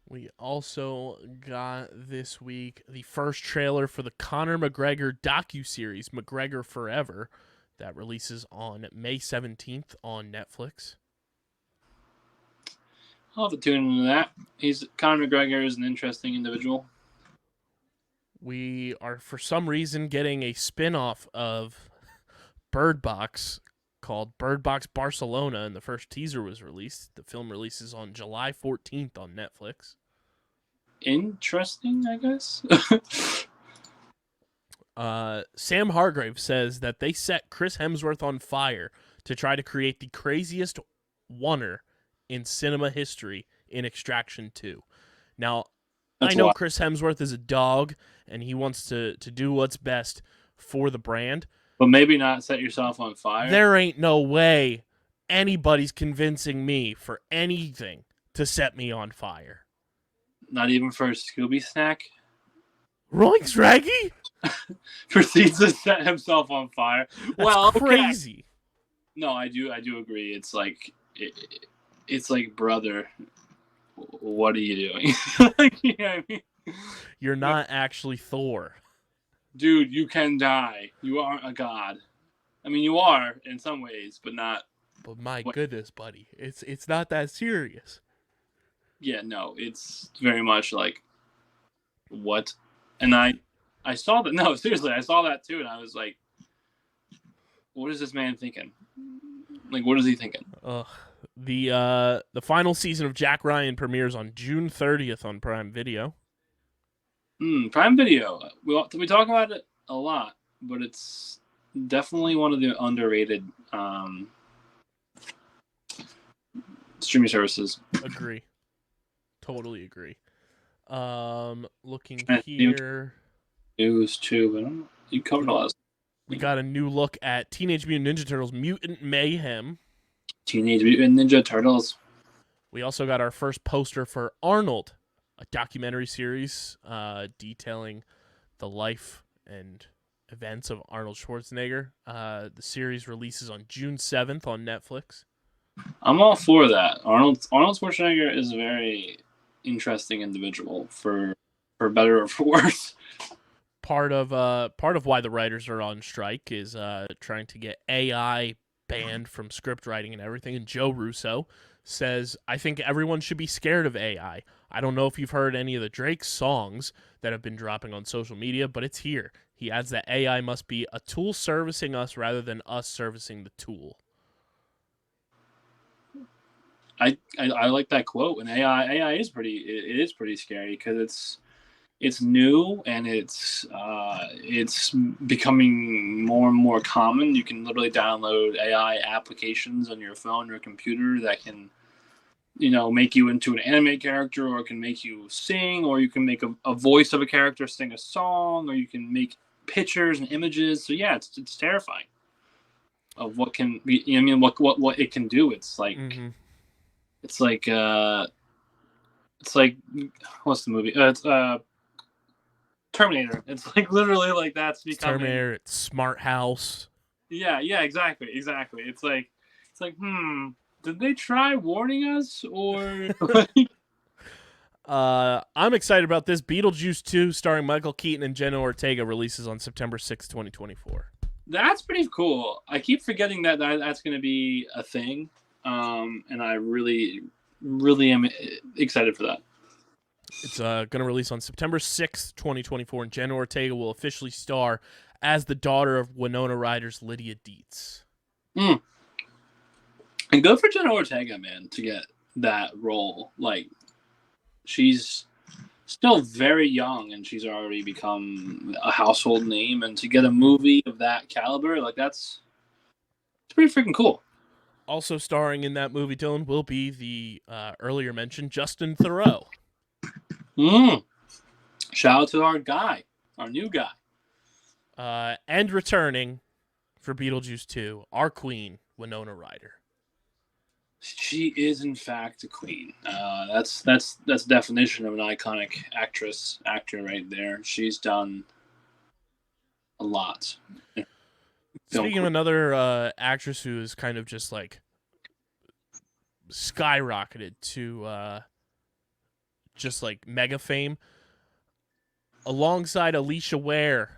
We also got this week the first trailer for the Conor McGregor docuseries, McGregor Forever, that releases on May 17th on Netflix. I'll have to tune into that. Conor McGregor is an interesting individual. We are, for some reason, getting a spin-off of Bird Box called Bird Box Barcelona, and the first teaser was released. The film releases on July 14th on Netflix. interesting, I guess. Sam Hargrave says that they set Chris Hemsworth on fire to try to create the craziest oneer in cinema history in Extraction 2. Now, I know Chris Hemsworth is a dog, and he wants to do what's best for the brand. But maybe not set yourself on fire. There ain't no way anybody's convincing me for anything to set me on fire. Not even for a Scooby snack? Roinks, Raggy! Proceeds to set himself on fire. That's crazy. Okay. No, I do agree. It's like, brother, what are you doing? Like, you know what I mean? You're not actually Thor. Dude, you can die. You aren't a god. I mean, you are in some ways, but not. But my goodness, buddy, it's not that serious. Yeah, no, it's very much like, what? And I saw that. No, seriously, I saw that too, and I was like, what is this man thinking? Like, what is he thinking? The final season of Jack Ryan premieres on June 30th on Prime Video. Prime Video. We talk about it a lot, but it's definitely one of the underrated streaming services. Agree. Totally agree. Looking And here. News too, but you covered all that. We got a new look at Teenage Mutant Ninja Turtles Mutant Mayhem. Teenage Mutant Ninja Turtles. We also got our first poster for Arnold, a documentary series detailing the life and events of Arnold Schwarzenegger. The series releases on June 7th on Netflix. I'm all for that. Arnold Schwarzenegger is a very interesting individual, for better or for worse. Part of why the writers are on strike is trying to get AI banned from script writing and everything. And Joe Russo says, I think everyone should be scared of AI. I don't know if you've heard any of the Drake songs that have been dropping on social media, but it's here. He adds that AI must be a tool servicing us rather than us servicing the tool. I like that quote. And AI is pretty scary because it's new and it's becoming more and more common. You can literally download AI applications on your phone or computer that can, make you into an anime character, or can make you sing, or you can make a voice of a character sing a song, or you can make pictures and images. So yeah, it's terrifying of what can be. What it can do. It's like it's like what's the movie? It's Terminator. It's like literally like that's becoming Terminator. It's Smart House. Yeah, exactly. It's like did they try warning us, or? I'm excited about this. Beetlejuice 2, starring Michael Keaton and Jenna Ortega, releases on September 6th, 2024. That's pretty cool. I keep forgetting that that's going to be a thing, and I really, really am excited for that. It's going to release on September 6th, 2024, and Jenna Ortega will officially star as the daughter of Winona Ryder's Lydia Dietz. And good for Jenna Ortega, man, to get that role. Like, she's still very young, and she's already become a household name. And to get a movie of that caliber, like, it's pretty freaking cool. Also starring in that movie, Dylan, will be the earlier mentioned Justin Theroux. Shout out to our new guy. And returning for Beetlejuice 2, our queen, Winona Ryder. She is, in fact, a queen. That's definition of an iconic actor right there. She's done a lot. Speaking of another actress who is kind of just like skyrocketed to just like mega fame, alongside Alicia Ware,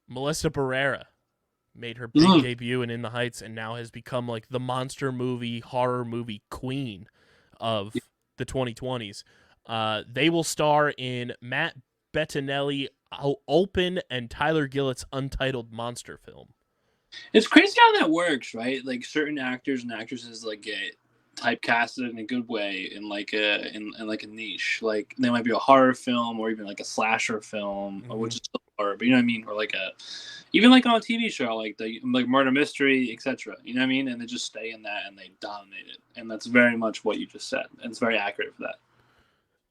Melissa Barrera made her big debut in the Heights, and now has become like the monster movie, horror movie queen of the 2020s. They will star in Matt Bettinelli Open and Tyler Gillett's untitled monster film. It's crazy how that works, right? Like certain actors and actresses like get typecasted in a good way in like a like a niche. Like they might be a horror film or even like a slasher film, which is still horror, but you know what I mean, or like a even like on a TV show, like murder mystery, etc. You know what I mean? And they just stay in that and they dominate it, and that's very much what you just said, and it's very accurate for that.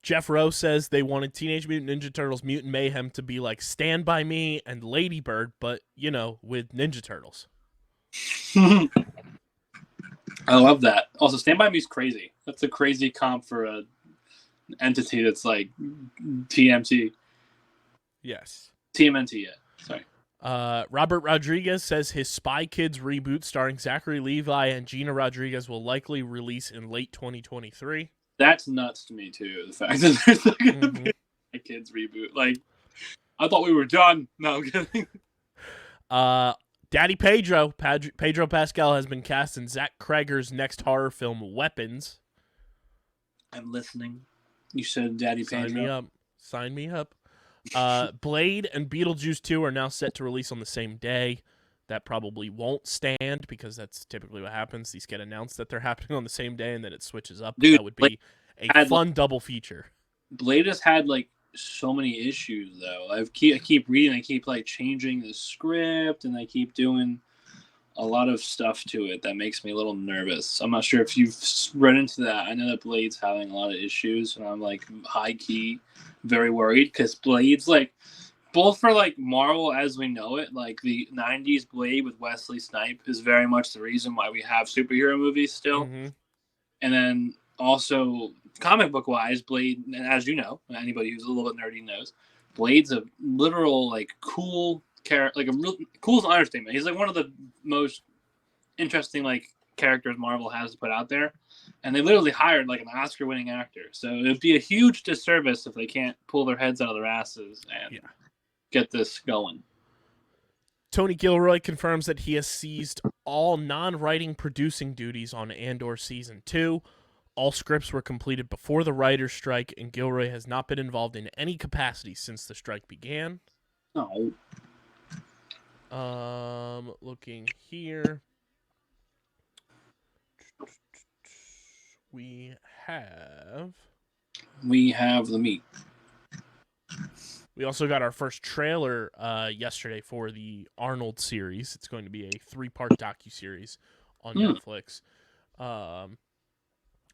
Jeff Rowe says they wanted Teenage Mutant Ninja Turtles Mutant Mayhem to be like Stand By Me and Lady Bird, but you know, with Ninja Turtles. I love that. Also, Stand By Me is crazy. That's a crazy comp for an entity that's like TMT. Yes. TMNT, yeah. Sorry. Robert Rodriguez says his Spy Kids reboot starring Zachary Levi and Gina Rodriguez will likely release in late 2023. That's nuts to me, too, the fact that there's like going to be a Spy Kids reboot. Like, I thought we were done. No, I'm kidding. Daddy Pedro Pascal has been cast in Zach Kreger's next horror film, Weapons. I'm listening. You said Daddy Pedro. Sign me up. Blade and Beetlejuice 2 are now set to release on the same day. That probably won't stand because that's typically what happens. These get announced that they're happening on the same day and then it switches up. Dude, that would be a fun double feature. Blade has had like so many issues though. I keep reading, I keep like changing the script, and I keep doing a lot of stuff to it that makes me a little nervous. I'm not sure if you've read into that. I know that Blade's having a lot of issues, and I'm like high key very worried because Blade's like both for like Marvel as we know it, like the 90s Blade with Wesley Snipes is very much the reason why we have superhero movies still. And then also comic book wise, Blade, and as you know, anybody who's a little bit nerdy knows, Blade's a literal like cool character, like a real cool is an understatement. He's like one of the most interesting like characters Marvel has to put out there, and they literally hired like an Oscar-winning actor. So it'd be a huge disservice if they can't pull their heads out of their asses and get this going. Tony Gilroy confirms that he has seized all non-writing producing duties on Andor Season 2. All scripts were completed before the writer's strike, and Gilroy has not been involved in any capacity since the strike began. Oh. Looking here. We have the meat. We also got our first trailer yesterday for the Arnold series. It's going to be a 3-part docuseries on Netflix.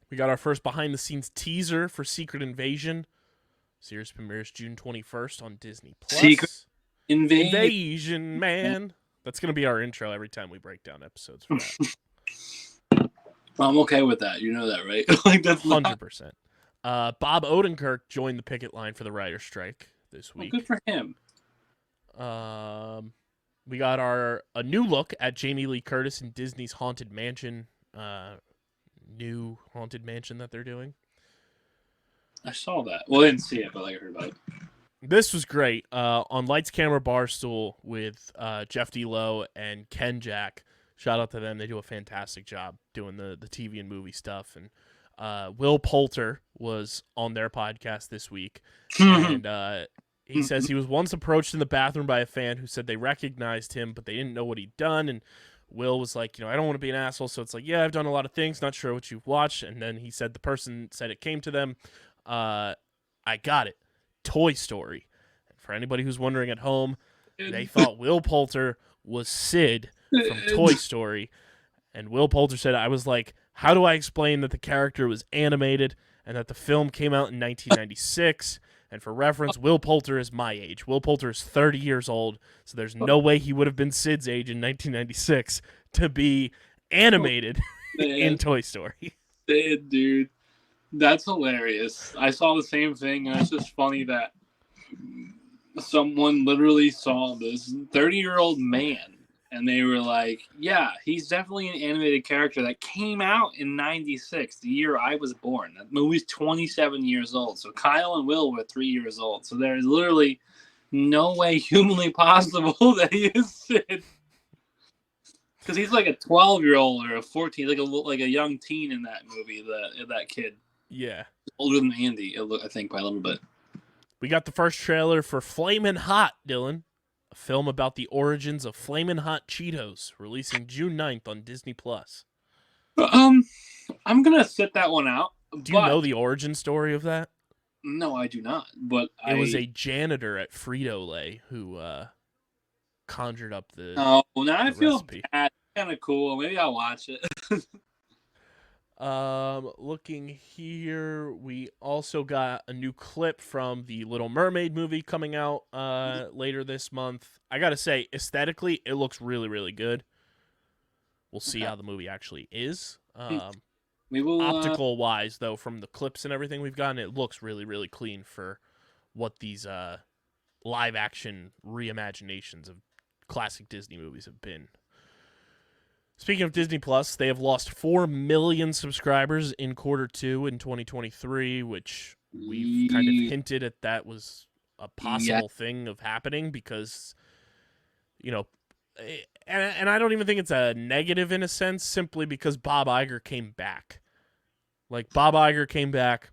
We got our first behind-the-scenes teaser for Secret Invasion. Series premieres June 21st on Disney+. Secret Invasion, man. That's going to be our intro every time we break down episodes for that. I'm okay with that. You know that, right? Like that's 100%. Bob Odenkirk joined the picket line for the writer's strike this week. Good for him. We got a new look at Jamie Lee Curtis in Disney's Haunted Mansion, new Haunted Mansion that they're doing. I saw that. Well, I didn't see it, but I heard about it. This was great. On Lights Camera Barstool with Jeff D. Lowe and Ken Jack. Shout out to them. They do a fantastic job doing the TV and movie stuff. And Will Poulter was on their podcast this week. And he says he was once approached in the bathroom by a fan who said they recognized him, but they didn't know what he'd done. And Will was like, I don't want to be an asshole. So it's like, yeah, I've done a lot of things. Not sure what you've watched. And then he said the person said it came to them. I got it. Toy Story. And for anybody who's wondering at home, they thought Will Poulter was Sid from Toy Story. And Will Poulter said, I was like, how do I explain that the character was animated and that the film came out in 1996? And for reference, Will Poulter is my age. Will Poulter is 30 years old, so there's no way he would have been Sid's age in 1996 to be animated in Toy Story. Dude, that's hilarious. I saw the same thing, and it's just funny that someone literally saw this 30-year-old man, and they were like, yeah, he's definitely an animated character that came out in 96, the year I was born. That movie's 27 years old. So Kyle and Will were 3 years old. So there's literally no way humanly possible that he is Sid. Because he's like a 12-year-old or a 14, like a young teen in that movie, that kid. Yeah. Older than Andy, I think, by a little bit. We got the first trailer for Flamin' Hot, Dylan. A film about the origins of Flamin' Hot Cheetos, releasing June 9th on Disney+. I'm gonna sit that one out. Do you know the origin story of that? No, I do not. But it was a janitor at Frito-Lay who conjured up the now I feel recipe. bad. Kind of cool. Maybe I'll watch it. Looking here, we also got a new clip from the Little Mermaid movie coming out later this month. I gotta say, aesthetically, it looks really, really good. We'll see how the movie actually is. We will. Optical wise, though, from the clips and everything we've gotten, it looks really, really clean for what these live action reimaginations of classic Disney movies have been. Speaking of Disney Plus, they have lost 4 million subscribers in Q2 in 2023, which we've kind of hinted at that was a possible thing of happening because, you know, and I don't even think it's a negative in a sense, simply because Bob Iger came back. Like, Bob Iger came back.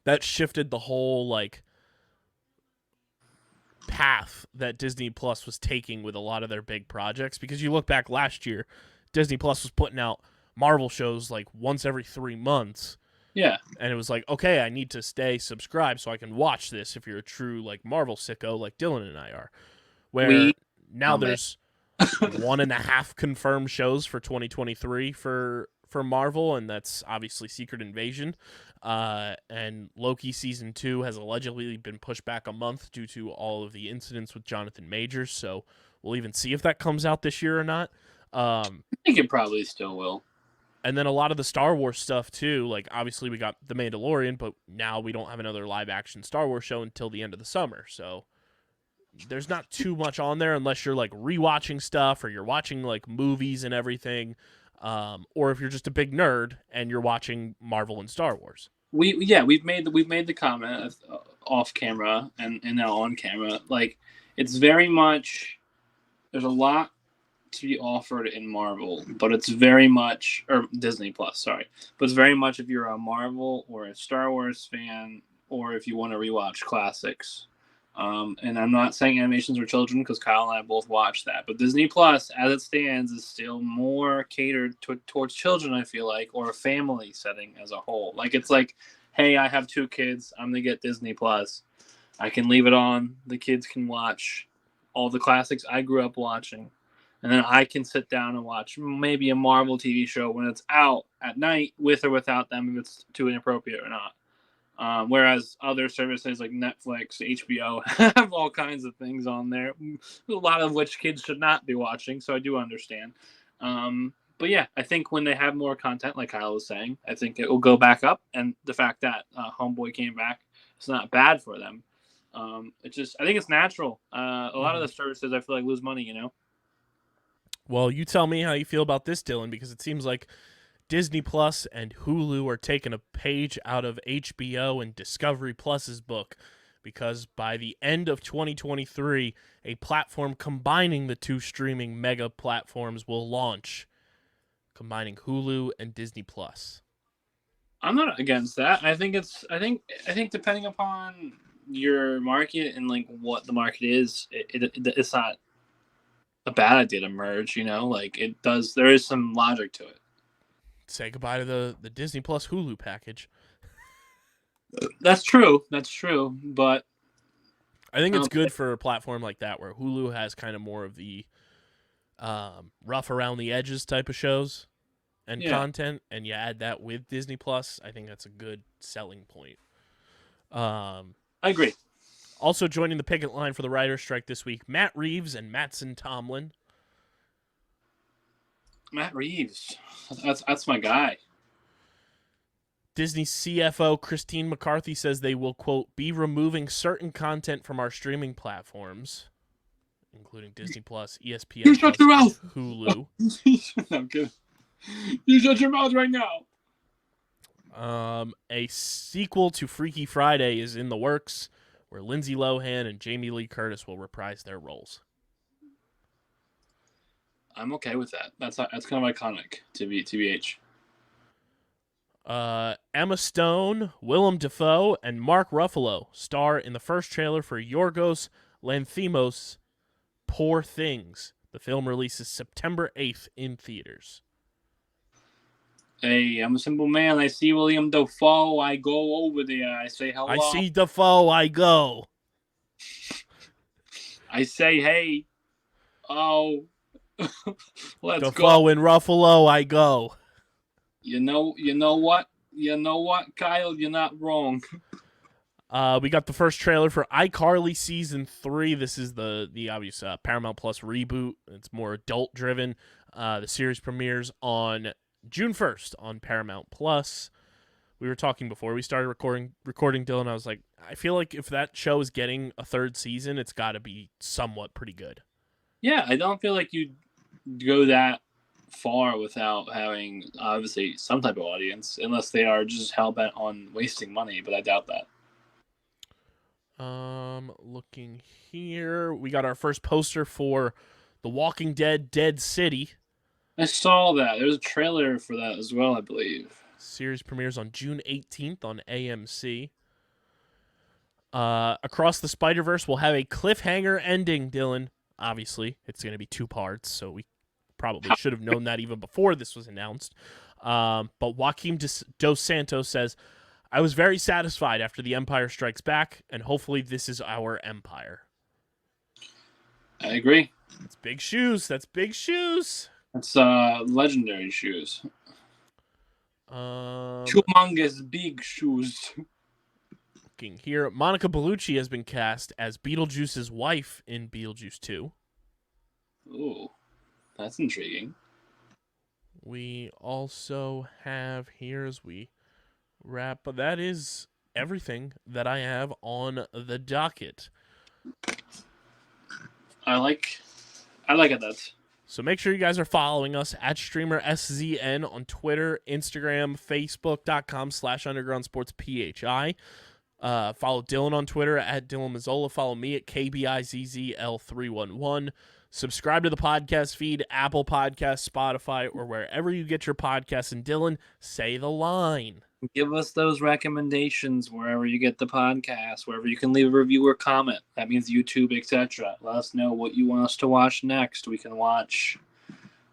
That shifted the whole, like, path that Disney Plus was taking with a lot of their big projects, because you look back last year, Disney Plus was putting out Marvel shows like once every 3 months. Yeah. And it was like, okay, I need to stay subscribed so I can watch this if you're a true like Marvel sicko like Dylan and I are. Where now there's 1.5 confirmed shows for 2023 for Marvel, and that's obviously Secret Invasion. And Loki Season 2 has allegedly been pushed back a month due to all of the incidents with Jonathan Majors, so we'll even see if that comes out this year or not. I think it probably still will. And then a lot of the Star Wars stuff, too. Like, obviously, we got The Mandalorian, but now we don't have another live-action Star Wars show until the end of the summer, so there's not too much on there unless you're, like, rewatching stuff or you're watching, like, movies and everything, or if you're just a big nerd and you're watching Marvel and Star Wars. We've made the comment off camera and now on camera. Like, it's very much, there's a lot to be offered in Marvel, but it's very much, or Disney Plus, sorry, but it's very much if you're a Marvel or a Star Wars fan, or if you want to rewatch classics. And I'm not saying animations for children, because Kyle and I both watch that, but Disney Plus, as it stands, is still more catered towards children, I feel like, or a family setting as a whole. Like, it's like, hey, I have 2 kids, I'm gonna get Disney Plus. I can leave it on. The kids can watch all the classics I grew up watching, and then I can sit down and watch maybe a Marvel TV show when it's out at night, with or without them, if it's too inappropriate or not. Whereas other services like Netflix, HBO have all kinds of things on there, a lot of which kids should not be watching, so I do understand. But yeah, I think when they have more content, like Kyle was saying, I think it will go back up, and the fact that Homeboy came back, it's not bad for them. It's just, I think it's natural. A lot of the services, I feel like, lose money, you know? Well, you tell me how you feel about this, Dylan, because it seems like Disney Plus and Hulu are taking a page out of HBO and Discovery Plus's book, because by the end of 2023, a platform combining the 2 streaming mega platforms will launch, combining Hulu and Disney Plus. I'm not against that. I think depending upon your market and like what the market is, it's not a bad idea to merge, you know? Like, it does, there is some logic to it. Say goodbye to the Disney Plus Hulu package. That's true, but I think it's good for a platform like that, where Hulu has kind of more of the rough around the edges type of shows and content, and you add that with Disney Plus. I think that's a good selling point. I agree. Also joining the picket line for the writer's strike this week, Matt Reeves and Mattson Tomlin. Matt Reeves, that's my guy. Disney CFO Christine McCarthy says they will, quote, be removing certain content from our streaming platforms, including Disney Plus, ESPN, You shut your mouth. Hulu. I'm kidding. You shut your mouth right now. A sequel to Freaky Friday is in the works, where Lindsay Lohan and Jamie Lee Curtis will reprise their roles. I'm okay with that. That's kind of iconic, TBH. Emma Stone, Willem Dafoe, and Mark Ruffalo star in the first trailer for Yorgos Lanthimos' Poor Things. The film releases September 8th in theaters. Hey, I'm a simple man. I see William Dafoe. I go over there. I say hello. I see Defoe, I go. I say, hey. Oh. Let's Defoe go. and Ruffalo, I go. You know what? You know what, Kyle? You're not wrong. We got the first trailer for iCarly Season 3. This is the obvious Paramount Plus reboot. It's more adult-driven. The series premieres on June 1st on Paramount Plus. We were talking before we started recording, Dylan. I was like, I feel like if that show is getting a third season, it's got to be somewhat pretty good. Yeah, I don't feel like you'd go that far without having, obviously, some type of audience, unless they are just hell-bent on wasting money, but I doubt that. Looking here, we got our first poster for The Walking Dead: Dead City. I saw that. There was a trailer for that as well, I believe. Series premieres on June 18th on AMC. Across the Spider-Verse will have a cliffhanger ending, Dylan. Obviously, it's going to be 2 parts, so we probably should have known that even before this was announced. But Joaquim Dos Santos says, I was very satisfied after The Empire Strikes Back, and hopefully this is our empire. I agree. That's big shoes. That's big shoes. That's legendary shoes. Humongous big shoes. Looking here, Monica Bellucci has been cast as Beetlejuice's wife in Beetlejuice 2. Ooh, that's intriguing. We also have here as we wrap, but that is everything that I have on the docket. I like it. That's so make sure you guys are following us at StreamerSZN on Twitter, Instagram, Facebook.com/UndergroundSportsPHI. Follow Dylan on Twitter at Dylan Mazzola. Follow me at KBIZZL311. Subscribe to the podcast feed, Apple Podcasts, Spotify, or wherever you get your podcasts. And Dylan, say the line. Give us those recommendations wherever you get the podcast, wherever you can leave a review or comment. That means YouTube, etc. Let us know what you want us to watch next. We can watch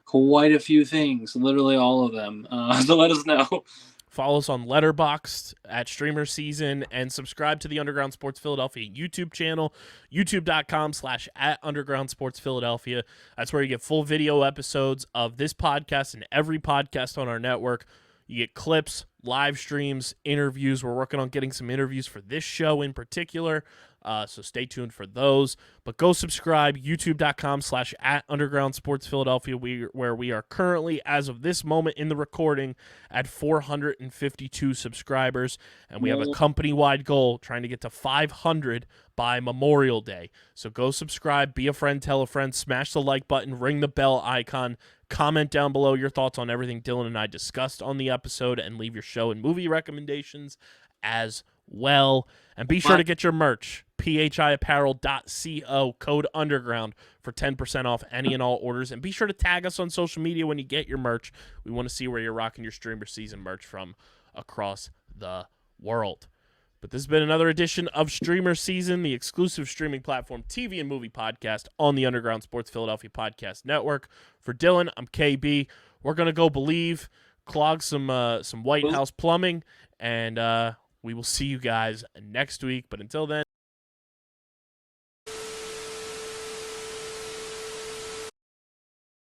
quite a few things, literally all of them. So let us know. Follow us on Letterboxd at StreamerSZN and subscribe to the Underground Sports Philadelphia YouTube channel, youtube.com/@UndergroundSportsPhiladelphia. That's where you get full video episodes of this podcast and every podcast on our network. You get clips, live streams, interviews. We're working on getting some interviews for this show in particular, so stay tuned for those. But go subscribe, youtube.com/@UndergroundSportsPhiladelphia, where we are currently, as of this moment in the recording, at 452 subscribers. And we have a company-wide goal trying to get to 500 by Memorial Day. So go subscribe, be a friend, tell a friend, smash the like button, ring the bell icon, comment down below your thoughts on everything Dylan and I discussed on the episode, and leave your show and movie recommendations as well. And be sure to get your merch, phiapparel.co, code underground for 10% off any and all orders. And be sure to tag us on social media when you get your merch. We want to see where you're rocking your Streamer Season merch from across the world. But this has been another edition of Streamer Season, the exclusive streaming platform TV and movie podcast on the Underground Sports Philadelphia Podcast Network. For Dylan, I'm KB. We're going to go believe, clog some White House plumbing, and we will see you guys next week. But until then,